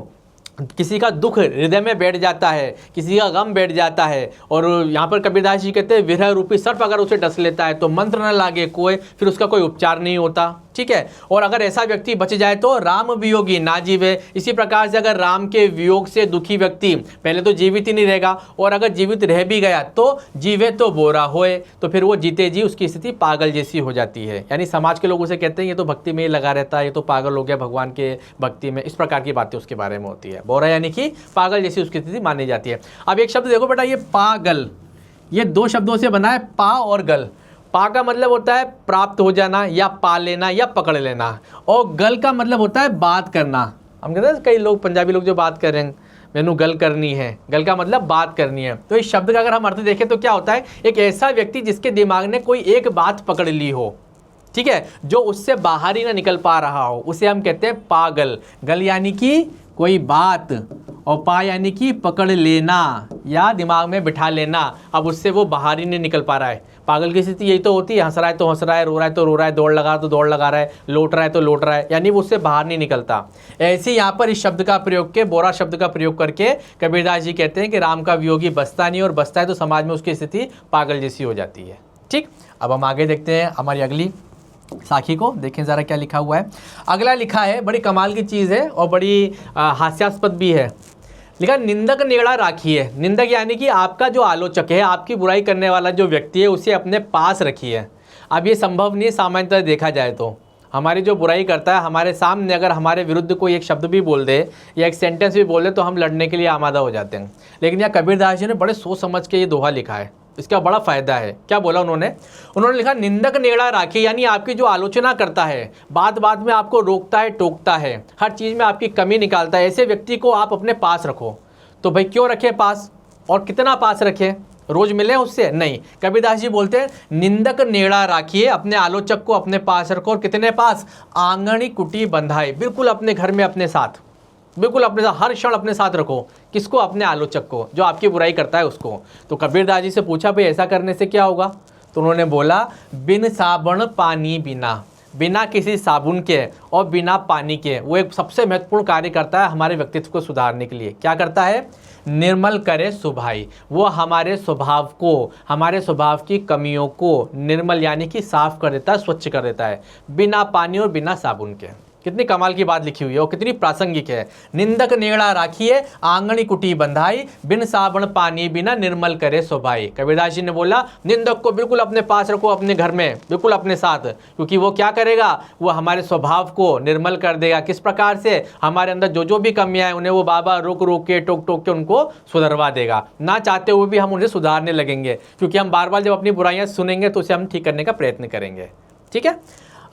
किसी का दुख हृदय में बैठ जाता है, किसी का गम बैठ जाता है, और यहाँ पर कबीरदास जी कहते हैं विरह रूपी सर्प अगर उसे डस लेता है तो मंत्र न लागे कोई, फिर उसका कोई उपचार नहीं होता। ठीक है, और अगर ऐसा व्यक्ति बच जाए तो राम वियोगी ना जीवे। इसी प्रकार से अगर राम के वियोग से दुखी व्यक्ति पहले तो जीवित ही नहीं रहेगा, और अगर जीवित रह भी गया तो जीवे तो बोरा होए, तो फिर वो जीते जी उसकी स्थिति पागल जैसी हो जाती है। यानी समाज के लोग उसे कहते हैं ये तो भक्ति में ही लगा रहता है, ये तो पागल हो गया भगवान के भक्ति में, इस प्रकार की बातें उसके बारे में होती है। बोरा यानी कि पागल जैसी उसकी स्थिति मानी जाती है। अब एक शब्द देखो बेटा, ये पागल, ये दो शब्दों से बना है, पा और गल। पा का मतलब होता है प्राप्त हो जाना या पा लेना या पकड़ लेना, और गल का मतलब होता है बात करना। हम कहते हैं कई लोग पंजाबी लोग जो बात कर रहे हैं, मैनू गल करनी है, गल का मतलब बात करनी है। तो इस शब्द का अगर हम अर्थ देखें तो क्या होता है? एक ऐसा व्यक्ति जिसके दिमाग ने कोई एक बात पकड़ ली हो, ठीक है, जो उससे बाहर ही ना निकल पा रहा हो, उसे हम कहते हैं पागल। गल यानी कि कोई बात, और पा यानी कि पकड़ लेना या दिमाग में बिठा लेना, अब उससे वो बाहर ही नहीं निकल पा रहा है। पागल की स्थिति यही तो होती है, हंस रहा है तो हंस रहा है, रो रहा है तो रो रहा है, दौड़ लगा तो दौड़ लगा रहा है, लौट रहा है तो लौट रहा है, यानी वो उससे बाहर नहीं निकलता। ऐसे यहाँ पर इस शब्द का प्रयोग के, बोरा शब्द का प्रयोग करके कबीरदास जी कहते हैं कि राम का वियोगी बसता नहीं, और बसता है तो समाज में उसकी स्थिति पागल जैसी हो जाती है। ठीक, अब हम आगे देखते हैं हमारी अगली साखी को, देखें ज़रा क्या लिखा हुआ है। अगला लिखा है, बड़ी कमाल की चीज़ है और बड़ी हास्यास्पद भी है। लिखा, निंदक नेड़ा राखिए। निंदक यानी कि आपका जो आलोचक है, आपकी बुराई करने वाला जो व्यक्ति है, उसे अपने पास रखिए। अब ये संभव नहीं सामान्यतः देखा जाए तो, हमारी जो बुराई करता है, हमारे सामने अगर हमारे विरुद्ध कोई एक शब्द भी बोल दे या एक सेंटेंस भी बोल दे तो हम लड़ने के लिए आमादा हो जाते हैं। लेकिन यहाँ कबीरदास जी ने बड़े सोच समझ के ये दोहा लिखा है, इसका बड़ा फ़ायदा है। क्या बोला उन्होंने? उन्होंने लिखा, निंदक नेड़ा राखी, यानी आपकी जो आलोचना करता है, बात बात में आपको रोकता है, टोकता है, हर चीज़ में आपकी कमी निकालता है, ऐसे व्यक्ति को आप अपने पास रखो। तो भाई क्यों रखें पास, और कितना पास रखें? रोज मिले उससे? नहीं। कबीरदास जी बोलते हैं, निंदक नेड़ा राखिए, अपने आलोचक को अपने पास रखो, और कितने पास? आंगणी कुटी बंधाए, बिल्कुल अपने घर में अपने साथ, बिल्कुल अपने साथ, हर क्षण अपने साथ रखो। किसको? अपने आलोचक को, जो आपकी बुराई करता है उसको। तो कबीरदास जी से पूछा, भाई ऐसा करने से क्या होगा? तो उन्होंने बोला, बिन साबुन पानी बिना, बिना किसी साबुन के और बिना पानी के वो एक सबसे महत्वपूर्ण कार्य करता है हमारे व्यक्तित्व को सुधारने के लिए। क्या करता है? निर्मल करे सुभाई, वो हमारे स्वभाव को, हमारे स्वभाव की कमियों को निर्मल यानी कि साफ कर देता है, स्वच्छ कर देता है, बिना पानी और बिना साबुन के। कितनी कमाल की बात लिखी हुई है और कितनी प्रासंगिक है। निंदक नेड़ा राखिए, आंगणी कुटी बंधाई, बिन साबुन पानी बिना निर्मल करे सुभाई। कबीरदास जी ने बोला, निंदक को बिल्कुल अपने पास रखो, अपने घर में, बिल्कुल अपने साथ, क्योंकि वो क्या करेगा? वो हमारे स्वभाव को निर्मल कर देगा। किस प्रकार से? हमारे अंदर जो जो भी कमियां हैं उन्हें वो बाबा रोक रोक के, टोक टोक के उनको सुधरवा देगा। ना चाहते हुए भी हम उन्हें सुधारने लगेंगे, क्योंकि हम बार बार जब अपनी बुराइयां सुनेंगे तो उसे हम ठीक करने का प्रयत्न करेंगे। ठीक है,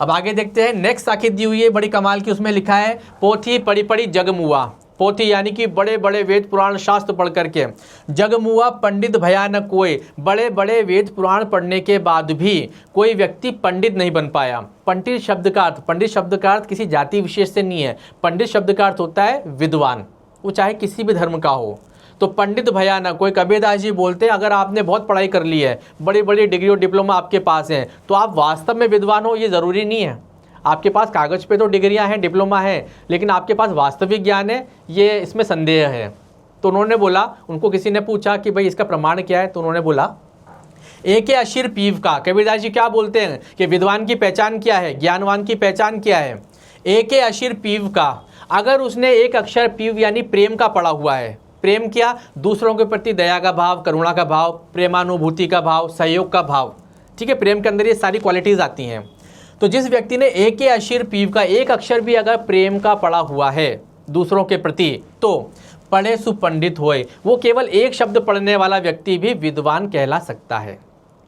अब आगे देखते हैं। नेक्स्ट साखी दी हुई है बड़ी कमाल की, उसमें लिखा है, पोथी पड़ी पड़ी जगमुआ। पोथी यानी कि बड़े बड़े वेद पुराण शास्त्र पढ़ करके, जगमुआ पंडित भयानक कोई, बड़े बड़े वेद पुराण पढ़ने के बाद भी कोई व्यक्ति पंडित नहीं बन पाया। पंडित शब्द का अर्थ, पंडित शब्द का अर्थ किसी जाति विशेष से नहीं है। पंडित शब्द का अर्थ होता है विद्वान, वो चाहे किसी भी धर्म का हो। तो पंडित भयानक कोई, कबीरदास जी बोलते हैं, अगर आपने बहुत पढ़ाई कर ली है, बड़ी बड़ी डिग्री और डिप्लोमा आपके पास है, तो आप वास्तव में विद्वान हो ये ज़रूरी नहीं है। आपके पास कागज़ पे तो डिग्रियां हैं, डिप्लोमा है, लेकिन आपके पास वास्तविक ज्ञान है, ये इसमें संदेह है। तो उन्होंने बोला, उनको किसी ने पूछा कि भाई इसका प्रमाण क्या है? तो उन्होंने बोला, एक अशीर पीव का। कबीरदास जी क्या बोलते हैं कि विद्वान की पहचान क्या है, ज्ञानवान की पहचान क्या है? एक अशीर पीव का, अगर उसने एक अक्षर पीव यानी प्रेम का पढ़ा हुआ है, प्रेम क्या? दूसरों के प्रति दया का भाव, करुणा का भाव, प्रेमानुभूति का भाव, सहयोग का भाव। ठीक है, प्रेम के अंदर ये सारी क्वालिटीज़ आती हैं। तो जिस व्यक्ति ने एक अशीर पीव का एक अक्षर भी अगर प्रेम का पढ़ा हुआ है दूसरों के प्रति, तो पढ़े सुपंडित होए, वो केवल एक शब्द पढ़ने वाला व्यक्ति भी विद्वान कहला सकता है।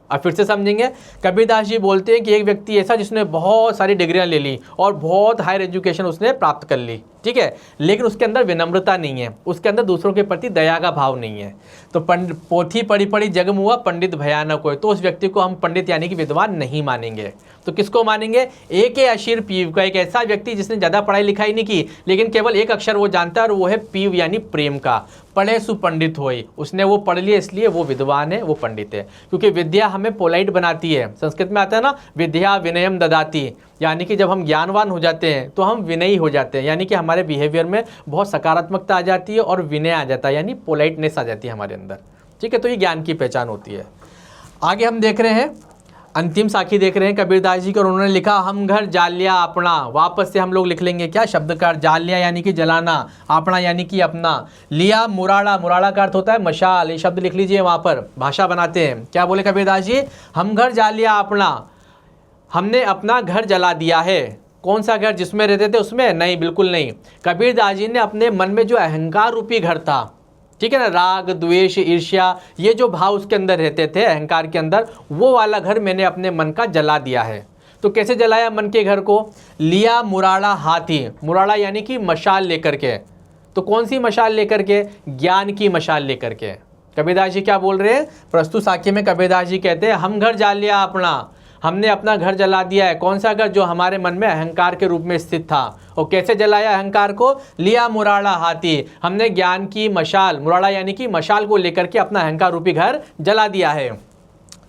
अब फिर से समझेंगे, कबीरदास जी बोलते हैं कि एक व्यक्ति ऐसा जिसने बहुत सारी डिग्रियां ले ली और बहुत हायर एजुकेशन उसने प्राप्त कर ली, ठीक है, लेकिन उसके अंदर विनम्रता नहीं है, उसके अंदर दूसरों के प्रति दया का भाव नहीं है, तो पोथी पढ़ी पढ़ी जग मुआ पंडित भयानक होए, तो उस व्यक्ति को हम पंडित यानी कि विद्वान नहीं मानेंगे। तो किसको मानेंगे? एक अशीर पीव का, एक ऐसा व्यक्ति जिसने ज़्यादा पढ़ाई लिखाई नहीं की लेकिन केवल एक अक्षर वो जानता है और वो है पीव यानी प्रेम का। पढ़े सुपंडित होए, उसने वो पढ़ लिया इसलिए वो विद्वान है, वो पंडित है। क्योंकि विद्या हमें पोलाइट बनाती है, संस्कृत में आता है ना, विद्या विनयम ददाती, यानी कि जब हम ज्ञानवान हो जाते हैं तो हम विनयी हो जाते हैं, यानी कि हमारे बिहेवियर में बहुत सकारात्मकता आ जाती है और विनय आ जाता है, यानी पोलाइटनेस आ जाती है हमारे अंदर। ठीक है, तो ये ज्ञान की पहचान होती है। आगे हम देख रहे हैं, अंतिम साखी देख रहे हैं कबीरदास जी को, और उन्होंने लिखा हम घर जालिया अपना। वापस से हम लोग लिख लेंगे क्या शब्द का? जालिया यानी कि जलाना, अपना यानी कि अपना, लिया मुराड़ा, मुराड़ा का अर्थ होता है मशाल, ये शब्द लिख लीजिए, वहाँ पर भाषा बनाते हैं। क्या बोले कबीरदास जी? हम घर जालिया अपना, हमने अपना घर जला दिया है। कौन सा घर? जिसमें रहते थे उसमें? नहीं, बिल्कुल नहीं। कबीरदास जी ने अपने मन में जो अहंकार रूपी घर था, ठीक है ना, राग द्वेष ईर्ष्या ये जो भाव उसके अंदर रहते थे अहंकार के अंदर, वो वाला घर मैंने अपने मन का जला दिया है। तो कैसे जलाया मन के घर को? लिया मुराड़ा हाथी, मुराड़ा यानी कि मशाल लेकर के। तो कौन सी मशाल लेकर के? ज्ञान की मशाल लेकर के। कबीरदास जी क्या बोल रहे हैं? प्रस्तुत साखी में कबीरदास जी कहते हैं हम घर जला लिया अपना, हमने अपना घर जला दिया है। कौन सा घर? जो हमारे मन में अहंकार के रूप में स्थित था। और कैसे जलाया अहंकार को? लिया मुराड़ा हाथी, हमने ज्ञान की मशाल, मुराड़ा यानी कि मशाल को लेकर के अपना अहंकार रूपी घर जला दिया है।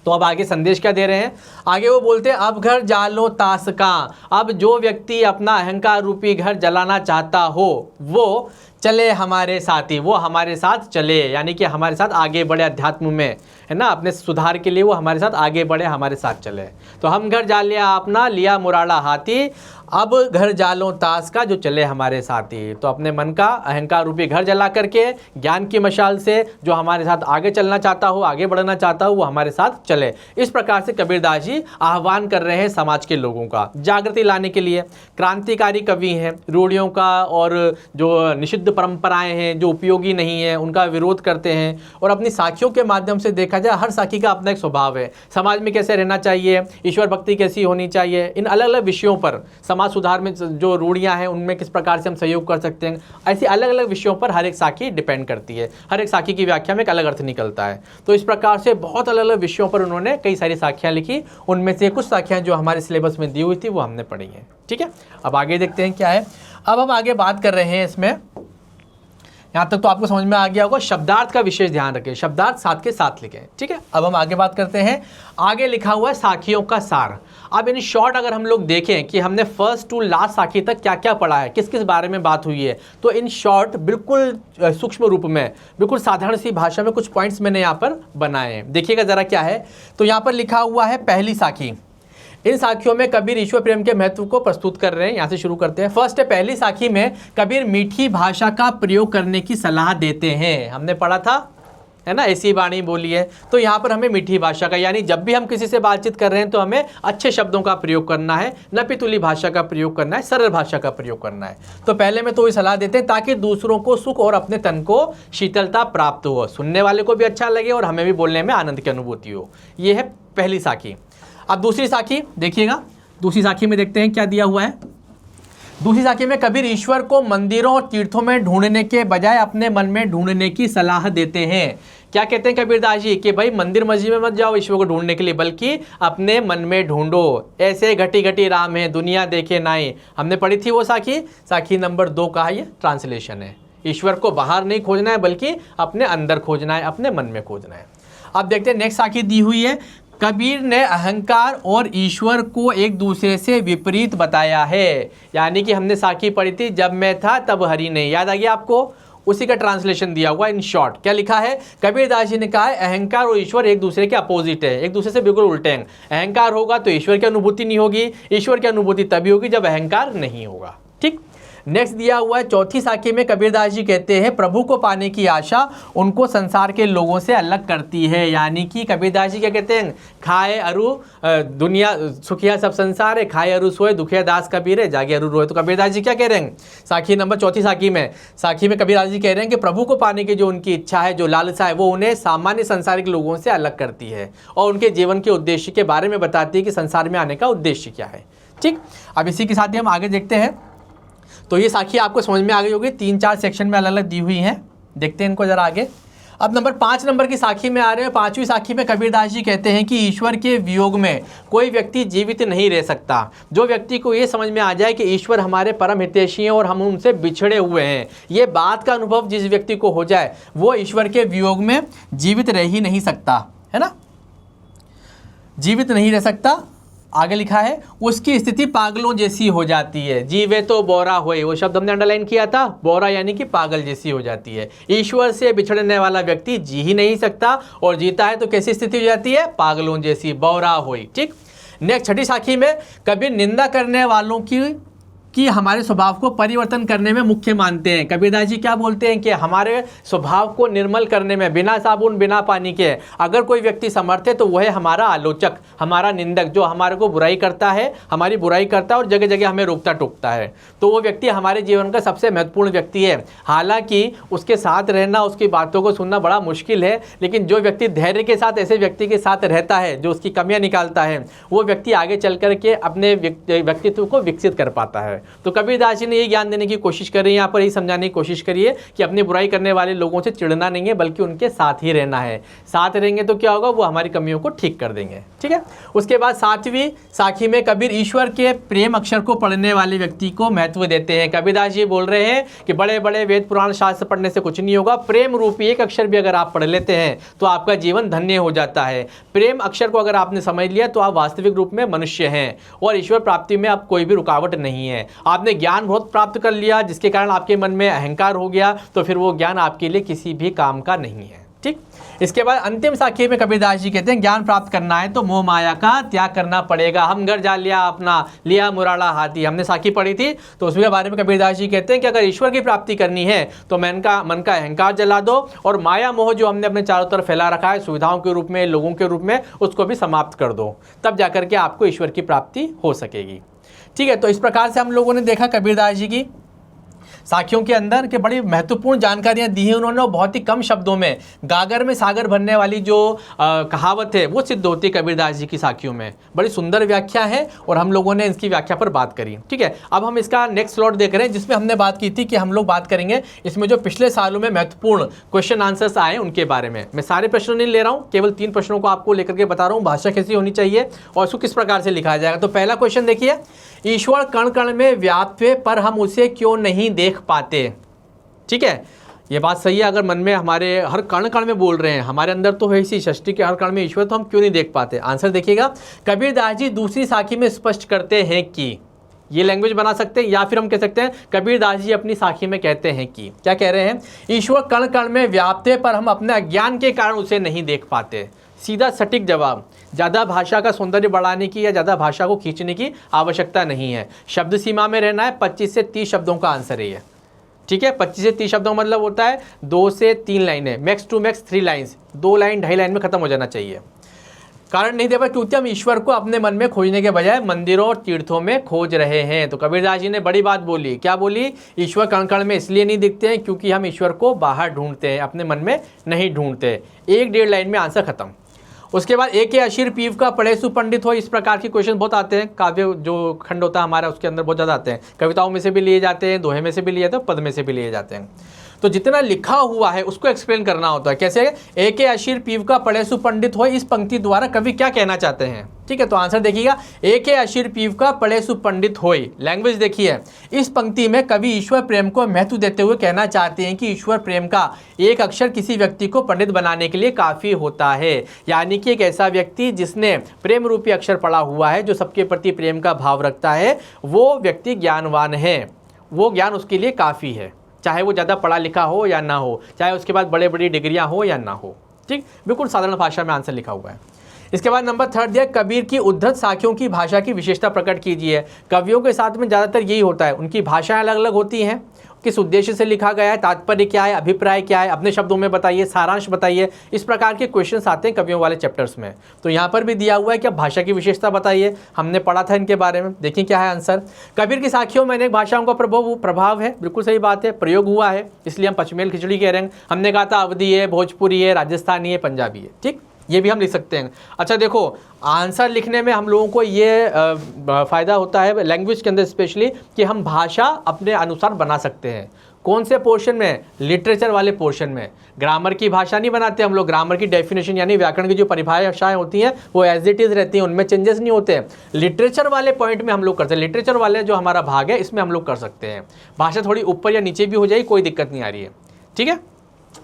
तो अब आगे संदेश क्या दे रहे हैं? आगे वो बोलते हैं अब घर जालो तास का। अब जो व्यक्ति अपना अहंकार रूपी घर जलाना चाहता हो वो चले हमारे साथी, वो हमारे साथ चले, यानी कि हमारे साथ आगे बढ़े अध्यात्म में, है ना, अपने सुधार के लिए वो हमारे साथ आगे बढ़े, हमारे साथ चले। तो हम घर जाल लिया अपना, लिया मुराड़ा हाथी, अब घर जालो तास का, जो चले हमारे साथी। तो अपने मन का अहंकार रूपी घर जला करके ज्ञान की मशाल से जो हमारे साथ आगे चलना चाहता हो, आगे बढ़ना चाहता हो, वो हमारे साथ चले। इस प्रकार से कबीरदास जी आह्वान कर रहे हैं समाज के लोगों का जागृति लाने के लिए। क्रांतिकारी कवि हैं, रूढ़ियों का और जो निषिद्ध परंपराएं हैं जो उपयोगी नहीं है उनका विरोध करते हैं, और अपनी साखियों के माध्यम से देखा जाए हर साखी का अपना एक स्वभाव है, समाज में कैसे रहना चाहिए, ईश्वर भक्ति कैसी होनी चाहिए, इन अलग अलग विषयों पर, समाज सुधार में जो रूढ़ियां हैं उनमें किस प्रकार से हम सहयोग कर सकते हैं, ऐसी अलग अलग विषयों पर हर एक साखी डिपेंड करती है। हर एक साखी की व्याख्या में एक अलग अर्थ निकलता है। तो इस प्रकार से बहुत अलग अलग विषयों पर उन्होंने कई सारी साखियाँ लिखी, उनमें से कुछ साखियाँ जो हमारे सिलेबस में दी हुई थी वो हमने पढ़ी हैं। ठीक है, अब आगे देखते हैं क्या है। अब हम आगे बात कर रहे हैं इसमें, यहाँ तक तो आपको समझ में आ गया होगा। शब्दार्थ का विशेष ध्यान रखें, शब्दार्थ साथ के साथ लिखें। ठीक है, अब हम आगे बात करते हैं। आगे लिखा हुआ है साखियों का सार। अब इन शॉर्ट अगर हम लोग देखें कि हमने फर्स्ट टू लास्ट साखी तक क्या क्या पढ़ा है, किस किस बारे में बात हुई है, तो इन शॉर्ट बिल्कुल सूक्ष्म रूप में, बिल्कुल साधारण सी भाषा में कुछ पॉइंट्स मैंने यहाँ पर बनाए हैं। देखिएगा ज़रा क्या है। तो यहाँ पर लिखा हुआ है पहली साखी। इन साखियों में कबीर ईश्वर प्रेम के महत्व को प्रस्तुत कर रहे हैं। यहाँ से शुरू करते हैं। फर्स्ट है, पहली साखी में कबीर मीठी भाषा का प्रयोग करने की सलाह देते हैं। हमने पढ़ा था, है ना, ऐसी वाणी बोली है। तो यहाँ पर हमें मीठी भाषा का, यानी जब भी हम किसी से बातचीत कर रहे हैं तो हमें अच्छे शब्दों का प्रयोग करना है, न पितुली भाषा का प्रयोग करना है, सरल भाषा का प्रयोग करना है। तो पहले में तो ये सलाह देते हैं ताकि दूसरों को सुख और अपने तन को शीतलता प्राप्त हो, सुनने वाले को भी अच्छा लगे और हमें भी बोलने में आनंद की अनुभूति हो। ये है पहली साखी। अब दूसरी साखी देखिएगा, दूसरी साखी में देखते हैं क्या दिया हुआ है। दूसरी साखी में कबीर ईश्वर को मंदिरों और तीर्थों में ढूंढने के बजाय अपने मन में ढूंढने की सलाह देते हैं। क्या कहते हैं कबीरदास जी कि भाई मंदिर मस्जिद में मत जाओ ईश्वर को ढूंढने के लिए, बल्कि अपने मन में ढूंढो। ऐसे घटी घटी राम है दुनिया देखे नाई, हमने पढ़ी थी वो साखी। साखी नंबर 2 का ये ट्रांसलेशन है। ईश्वर को बाहर नहीं खोजना है बल्कि अपने अंदर खोजना है, अपने मन में खोजना है। अब देखते हैं नेक्स्ट साखी दी हुई है। कबीर ने अहंकार और ईश्वर को एक दूसरे से विपरीत बताया है। यानी कि हमने साखी पढ़ी थी जब मैं था तब हरि नहीं, याद आ गया आपको? उसी का ट्रांसलेशन दिया हुआ इन शॉर्ट। क्या लिखा है? कबीरदास जी ने कहा है अहंकार और ईश्वर एक दूसरे के अपोजिट है, एक दूसरे से बिल्कुल उल्टे हैं। अहंकार होगा तो ईश्वर की अनुभूति नहीं होगी, ईश्वर की अनुभूति तभी होगी जब अहंकार नहीं होगा। ठीक। नेक्स्ट दिया हुआ है चौथी साखी में कबीरदास जी कहते हैं प्रभु को पाने की आशा उनको संसार के लोगों से अलग करती है। यानी कि कबीरदास जी क्या कहते हैं, खाए अरु दुनिया सुखिया सब संसार है, खाए अरु सोए दुखिया दास कबीर है, जागे अरु रोए। तो कबीरदास जी क्या कह रहे हैं साखी नंबर चौथी साखी में कबीरदास जी कह रहे हैं कि प्रभु को पाने की जो उनकी इच्छा है, जो लालसा है, वो उन्हें सामान्य सांसारिक लोगों से अलग करती है और उनके जीवन के उद्देश्य के बारे में बताती है कि संसार में आने का उद्देश्य क्या है। ठीक, अब इसी के साथ ही हम आगे देखते हैं। तो ये साखी आपको समझ में आ गई होगी, 3-4 सेक्शन में अलग अलग दी हुई हैं। देखते हैं इनको जरा आगे। अब नंबर 5 नंबर की साखी में आ रहे हैं। 5वीं साखी में कबीरदास जी कहते हैं कि ईश्वर के वियोग में कोई व्यक्ति जीवित नहीं रह सकता। जो व्यक्ति को ये समझ में आ जाए कि ईश्वर हमारे परम हितैषी हैं और हम उनसे बिछड़े हुए हैं, ये बात का अनुभव जिस व्यक्ति को हो जाए वो ईश्वर के वियोग में जीवित रह ही नहीं सकता, है ना, जीवित नहीं रह सकता। आगे लिखा है उसकी स्थिति पागलों जैसी हो जाती है। जीवे तो बोरा होए, वो शब्द हमने अंडरलाइन किया था, बोरा यानी कि पागल जैसी हो जाती है। ईश्वर से बिछड़ने वाला व्यक्ति जी ही नहीं सकता और जीता है तो कैसी स्थिति हो जाती है, पागलों जैसी, बोरा होई। ठीक, नेक्स्ट छठी साखी में कबीर निंदा करने वालों की हमारे स्वभाव को परिवर्तन करने में मुख्य मानते हैं। कबीरदास जी क्या बोलते हैं कि हमारे स्वभाव को निर्मल करने में बिना साबुन बिना पानी के अगर कोई व्यक्ति समर्थ है तो वह है हमारा आलोचक, हमारा निंदक, जो हमारे को बुराई करता है, हमारी बुराई करता है और जगह जगह हमें रोकता टोकता है। तो वो व्यक्ति हमारे जीवन का सबसे महत्वपूर्ण व्यक्ति है। हालांकि उसके साथ रहना, उसकी बातों को सुनना बड़ा मुश्किल है, लेकिन जो व्यक्ति धैर्य के साथ ऐसे व्यक्ति के साथ रहता है, जो उसकी कमियाँ निकालता है, वो व्यक्ति आगे चल करके अपने व्यक्तित्व को विकसित कर पाता है। तो कबीरदास जी ने ये ज्ञान देने की कोशिश करी, यहाँ पर ही समझाने की कोशिश करिए कि अपनी बुराई करने वाले लोगों से चिढ़ना नहीं है, बल्कि उनके साथ ही रहना है। साथ रहेंगे तो क्या होगा, वो हमारी कमियों को ठीक कर देंगे। ठीक है, उसके बाद 7वीं साखी में कबीर ईश्वर के प्रेम अक्षर को पढ़ने वाले व्यक्ति को महत्व देते हैं। कबीरदास जी बोल रहे हैं कि बड़े बड़े वेद पुराण शास्त्र पढ़ने से कुछ नहीं होगा, प्रेम रूपी एक अक्षर भी अगर आप पढ़ लेते हैं तो आपका जीवन धन्य हो जाता है। प्रेम अक्षर को अगर आपने समझ लिया तो आप वास्तविक रूप में मनुष्य हैं और ईश्वर प्राप्ति में अब कोई भी रुकावट नहीं है। आपने ज्ञान बहुत प्राप्त कर लिया जिसके कारण आपके मन में अहंकार हो गया, तो फिर वो ज्ञान आपके लिए किसी भी काम का नहीं है। ठीक, इसके बाद अंतिम साखी में कबीरदास जी कहते हैं ज्ञान प्राप्त करना है तो मोह माया का त्याग करना पड़ेगा। हम घर जा लिया अपना, लिया मुराड़ा हाथी, हमने साखी पढ़ी थी, तो उसके बारे में कबीरदास जी कहते हैं कि अगर ईश्वर की प्राप्ति करनी है तो मन का अहंकार जला दो और माया मोह जो हमने अपने चारों तरफ फैला रखा है सुविधाओं के रूप में, लोगों के रूप में, उसको भी समाप्त कर दो, तब जाकर के आपको ईश्वर की प्राप्ति हो सकेगी। ठीक है, तो इस प्रकार से हम लोगों ने देखा कबीरदास जी की साखियों के अंदर के बड़ी महत्वपूर्ण जानकारियां दी हैं उन्होंने, और बहुत ही कम शब्दों में गागर में सागर भरने वाली जो कहावत है वो सिद्ध होती है कबीरदास जी की साखियों में। बड़ी सुंदर व्याख्या है और हम लोगों ने इसकी व्याख्या पर बात करी। ठीक है, अब हम इसका नेक्स्ट स्लॉट देख रहे हैं जिसमें हमने बात की थी कि हम लोग बात करेंगे इसमें जो पिछले सालों में महत्वपूर्ण क्वेश्चन आंसर्स आए उनके बारे में। मैं सारे प्रश्नों नहीं ले रहा हूँ, केवल 3 प्रश्नों को आपको लेकर के बता रहा हूँ, भाषा कैसी होनी चाहिए और उसको किस प्रकार से लिखा जाएगा। तो पहला क्वेश्चन देखिए, ईश्वर कण कण में व्याप्त है पर हम उसे क्यों नहीं देख पाते। ठीक है, ये बात सही है। अगर मन में हमारे हर कण कण में बोल रहे हैं, हमारे अंदर तो है इसी सृष्टि के हर कण में ईश्वर, तो हम क्यों नहीं देख पाते। आंसर देखिएगा, कबीरदास जी दूसरी साखी में स्पष्ट करते हैं कि, ये लैंग्वेज बना सकते हैं या फिर हम कह सकते हैं कबीरदास जी अपनी साखी में कहते हैं कि, क्या कह रहे हैं, ईश्वर कण कण में व्याप्त है पर हम अपने अज्ञान के कारण उसे नहीं देख पाते। सीधा सटीक जवाब, ज़्यादा भाषा का सौंदर्य बढ़ाने की या ज़्यादा भाषा को खींचने की आवश्यकता नहीं है। शब्द सीमा में रहना है, 25 से 30 शब्दों का आंसर है ये। ठीक है, 25 से 30 शब्दों का मतलब होता है 2 से 3 लाइनें, max two max 3 lines, 2 line 2.5 line में खत्म हो जाना चाहिए। कारण नहीं दे पाए क्योंकि हम ईश्वर को अपने मन में खोजने के बजाय मंदिरों और तीर्थों में खोज रहे हैं। तो कबीरदास जी ने बड़ी बात बोली, क्या बोली, ईश्वर कण कण में इसलिए नहीं दिखते हैं क्योंकि हम ईश्वर को बाहर ढूंढते हैं, अपने मन में नहीं ढूंढते। 1-1.5 लाइन में आंसर खत्म। उसके बाद एक अशीर पीव का पढ़े सुपंडित हो, इस प्रकार के क्वेश्चन बहुत आते हैं। काव्य जो खंड होता है हमारा उसके अंदर बहुत ज़्यादा आते हैं, कविताओं में से भी लिए जाते हैं, दोहे में से भी लिए जाते हैं, पद में से भी लिए जाते हैं। तो जितना लिखा हुआ है उसको एक्सप्लेन करना होता है। कैसे, एक अशीर पीव का पढ़े सुपंडित हो, इस पंक्ति द्वारा कवि क्या कहना चाहते हैं। ठीक है, तो आंसर देखिएगा, एक अशीर पीव का पढ़े सुपंडित होय। लैंग्वेज देखिए, इस पंक्ति में कवि ईश्वर प्रेम को महत्व देते हुए कहना चाहते हैं कि ईश्वर प्रेम का एक अक्षर किसी व्यक्ति को पंडित बनाने के लिए काफ़ी होता है। यानी कि एक ऐसा व्यक्ति जिसने प्रेम रूपी अक्षर पढ़ा हुआ है, जो सबके प्रति प्रेम का भाव रखता है, वो व्यक्ति ज्ञानवान है, वो ज्ञान उसके लिए काफ़ी है, चाहे वो ज़्यादा पढ़ा लिखा हो या ना हो, चाहे उसके बाद बड़े बड़ी डिग्रियां हो या ना हो। ठीक, बिल्कुल साधारण भाषा में आंसर लिखा हुआ है। इसके बाद नंबर 3 दिया, कबीर की उद्धृत साखियों की भाषा की विशेषता प्रकट कीजिए। कवियों के साथ में ज़्यादातर यही होता है, उनकी भाषाएं अलग अलग होती हैं, किस उद्देश्य से लिखा गया है, तात्पर्य क्या है, अभिप्राय क्या है, अपने शब्दों में बताइए, सारांश बताइए। इस प्रकार के क्वेश्चंस आते हैं कवियों वाले चैप्टर्स में। तो यहाँ पर भी दिया हुआ है कि अब भाषा की विशेषता बताइए, हमने पढ़ा था इनके बारे में, देखिए क्या है आंसर। कबीर की साखियों में अनेक भाषाओं का प्रभाव है, बिल्कुल सही बात है, प्रयोग हुआ है, इसलिए हम पचमेल खिचड़ी कह रहे हैं। हमने कहा था अवधी है, भोजपुरी है, राजस्थानी है, पंजाबी है, ठीक, ये भी हम लिख सकते हैं। अच्छा देखो, आंसर लिखने में हम लोगों को ये फ़ायदा होता है लैंग्वेज के अंदर स्पेशली, कि हम भाषा अपने अनुसार बना सकते हैं। कौन से पोर्शन में? लिटरेचर वाले पोर्शन में। ग्रामर की भाषा नहीं बनाते हम लोग, ग्रामर की डेफिनेशन यानी व्याकरण की जो परिभाषाएं होती हैं वो एज इट इज़ रहती हैं, उनमें चेंजेस नहीं होते हैं। लिटरेचर वाले पॉइंट में हम लोग करते हैं, लिटरेचर वाले जो हमारा भाग है इसमें हम लोग कर सकते हैं। भाषा थोड़ी ऊपर या नीचे भी हो जाएगी, कोई दिक्कत नहीं आ रही है, ठीक है।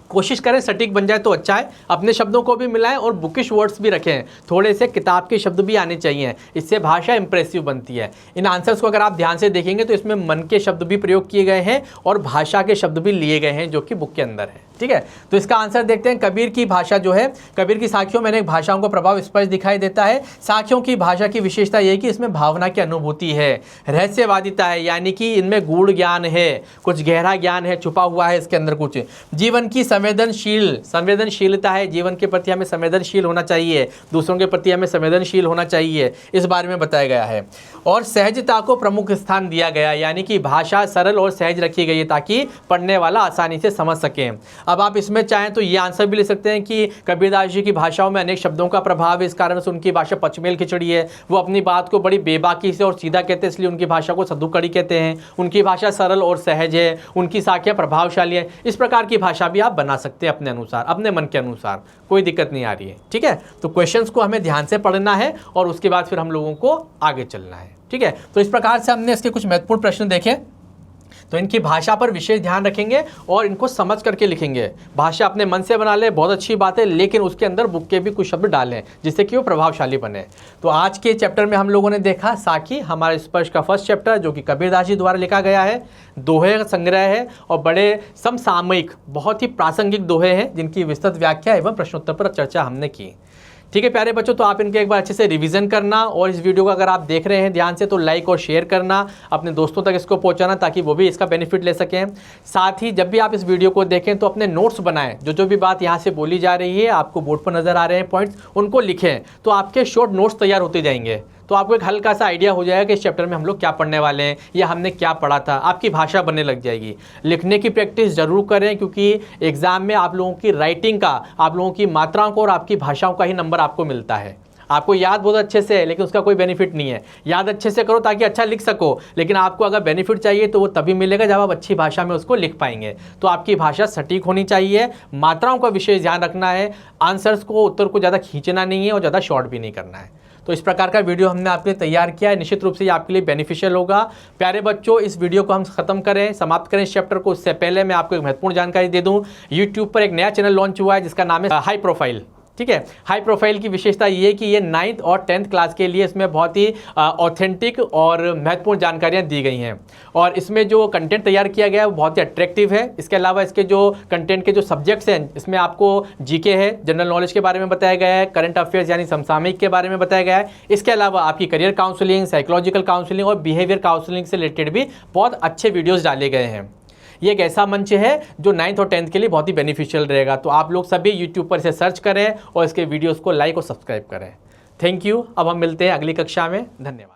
कोशिश करें सटीक बन जाए तो अच्छा है, अपने शब्दों को भी मिलाएं और बुकिश वर्ड्स भी रखें, थोड़े से किताब के शब्द भी आने चाहिए, इससे भाषा इंप्रेसिव बनती है। इन आंसर्स को अगर आप ध्यान से देखेंगे तो इसमें मन के शब्द भी प्रयोग किए गए हैं और भाषा के शब्द भी लिए गए हैं जो कि बुक के अंदर है, ठीक है। तो इसका आंसर देखते हैं। कबीर की भाषा जो है, कबीर की साखियों में अनेक भाषाओं का प्रभाव स्पष्ट दिखाई देता है। साखियों की भाषा की विशेषता यह है कि इसमें भावना की अनुभूति है, रहस्यवादिता है, यानी कि इनमें गूढ़ ज्ञान है, कुछ गहरा ज्ञान है, छुपा हुआ है इसके अंदर कुछ। जीवन की संवेदनशीलता है, जीवन के प्रति हमें संवेदनशील होना चाहिए, दूसरों के प्रति हमें संवेदनशील होना चाहिए, इस बारे में बताया गया है। और सहजता को प्रमुख स्थान दिया गया, यानी कि भाषा सरल और सहज रखी गई है ताकि पढ़ने वाला आसानी से समझ सके। अब आप इसमें चाहें तो ये आंसर भी ले सकते हैं कि कबीरदास जी की भाषाओं में अनेक शब्दों का प्रभाव है, इस कारण से उनकी भाषा पचमेल खिचड़ी है। वो अपनी बात को बड़ी बेबाकी से और सीधा कहते हैं, इसलिए उनकी भाषा को सद्दू कड़ी कहते हैं। उनकी भाषा सरल और सहज है, उनकी साखियाँ प्रभावशाली है। इस प्रकार की भाषा भी आप बना सकते हैं अपने अनुसार, अपने मन के अनुसार, कोई दिक्कत नहीं आ रही है, ठीक है। तो क्वेश्चंस को हमें ध्यान से पढ़ना है और उसके बाद फिर हम लोगों को आगे चलना है, ठीक है। तो इस प्रकार से हमने इसके कुछ महत्वपूर्ण प्रश्न देखे। तो इनकी भाषा पर विशेष ध्यान रखेंगे और इनको समझ करके लिखेंगे। भाषा अपने मन से बना ले, बहुत अच्छी बात है, लेकिन उसके अंदर बुक के भी कुछ शब्द डालें जिससे कि वो प्रभावशाली बने। तो आज के चैप्टर में हम लोगों ने देखा साखी, हमारे स्पर्श का फर्स्ट चैप्टर, जो कि कबीरदास जी द्वारा लिखा गया है। दोहे का संग्रह है और बड़े समसामयिक, बहुत ही प्रासंगिक दोहे हैं जिनकी विस्तृत व्याख्या एवं प्रश्नोत्तर पर चर्चा हमने की, ठीक है प्यारे बच्चों। तो आप इनके एक बार अच्छे से रिवीजन करना और इस वीडियो को अगर आप देख रहे हैं ध्यान से तो लाइक और शेयर करना, अपने दोस्तों तक इसको पहुंचाना ताकि वो भी इसका बेनिफिट ले सकें। साथ ही जब भी आप इस वीडियो को देखें तो अपने नोट्स बनाएं, जो भी बात यहाँ से बोली जा रही है, आपको बोर्ड पर नज़र आ रहे हैं पॉइंट्स, उनको लिखें, तो आपके शॉर्ट नोट्स तैयार होते जाएंगे। तो आपको एक हल्का सा आइडिया हो जाएगा कि इस चैप्टर में हम लोग क्या पढ़ने वाले हैं या हमने क्या पढ़ा था। आपकी भाषा बनने लग जाएगी। लिखने की प्रैक्टिस जरूर करें, क्योंकि एग्जाम में आप लोगों की राइटिंग का, आप लोगों की मात्राओं को और आपकी भाषाओं का ही नंबर आपको मिलता है। आपको याद बहुत अच्छे से है लेकिन उसका कोई बेनिफिट नहीं है। याद अच्छे से करो ताकि अच्छा लिख सको, लेकिन आपको अगर बेनिफिट चाहिए तो वो तभी मिलेगा जब आप अच्छी भाषा में उसको लिख पाएंगे। तो आपकी भाषा सटीक होनी चाहिए, मात्राओं का विशेष ध्यान रखना है, आंसर्स को, उत्तर को ज़्यादा खींचना नहीं है और ज़्यादा शॉर्ट भी नहीं करना है। तो इस प्रकार का वीडियो हमने आपके लिए तैयार किया है, निश्चित रूप से ये आपके लिए बेनिफिशियल होगा। प्यारे बच्चों, इस वीडियो को हम खत्म करें, समाप्त करें इस चैप्टर को, उससे पहले मैं आपको एक महत्वपूर्ण जानकारी दे दूं। यूट्यूब पर एक नया चैनल लॉन्च हुआ है जिसका नाम है हाई प्रोफाइल, ठीक है। हाई प्रोफाइल की विशेषता ये है कि ये 9th और 10th क्लास के लिए इसमें बहुत ही ऑथेंटिक और महत्वपूर्ण जानकारियाँ दी गई हैं और इसमें जो कंटेंट तैयार किया गया है वो बहुत ही अट्रैक्टिव है। इसके अलावा इसके जो कंटेंट के जो सब्जेक्ट्स हैं, इसमें आपको जीके है, जनरल नॉलेज के बारे में बताया गया है, करंट अफेयर्स यानी समसामयिक के बारे में बताया गया है। इसके अलावा आपकी करियर काउंसलिंग, साइकोलॉजिकल काउंसलिंग और बिहेवियर काउंसलिंग से रिलेटेड भी बहुत अच्छे वीडियोज़ डाले गए हैं। ये एक ऐसा मंच है जो 9th और 10th के लिए बहुत ही बेनिफिशियल रहेगा। तो आप लोग सभी यूट्यूब पर इसे सर्च करें और इसके वीडियोस को लाइक और सब्सक्राइब करें। Thank you. अब हम मिलते हैं अगली कक्षा में। धन्यवाद।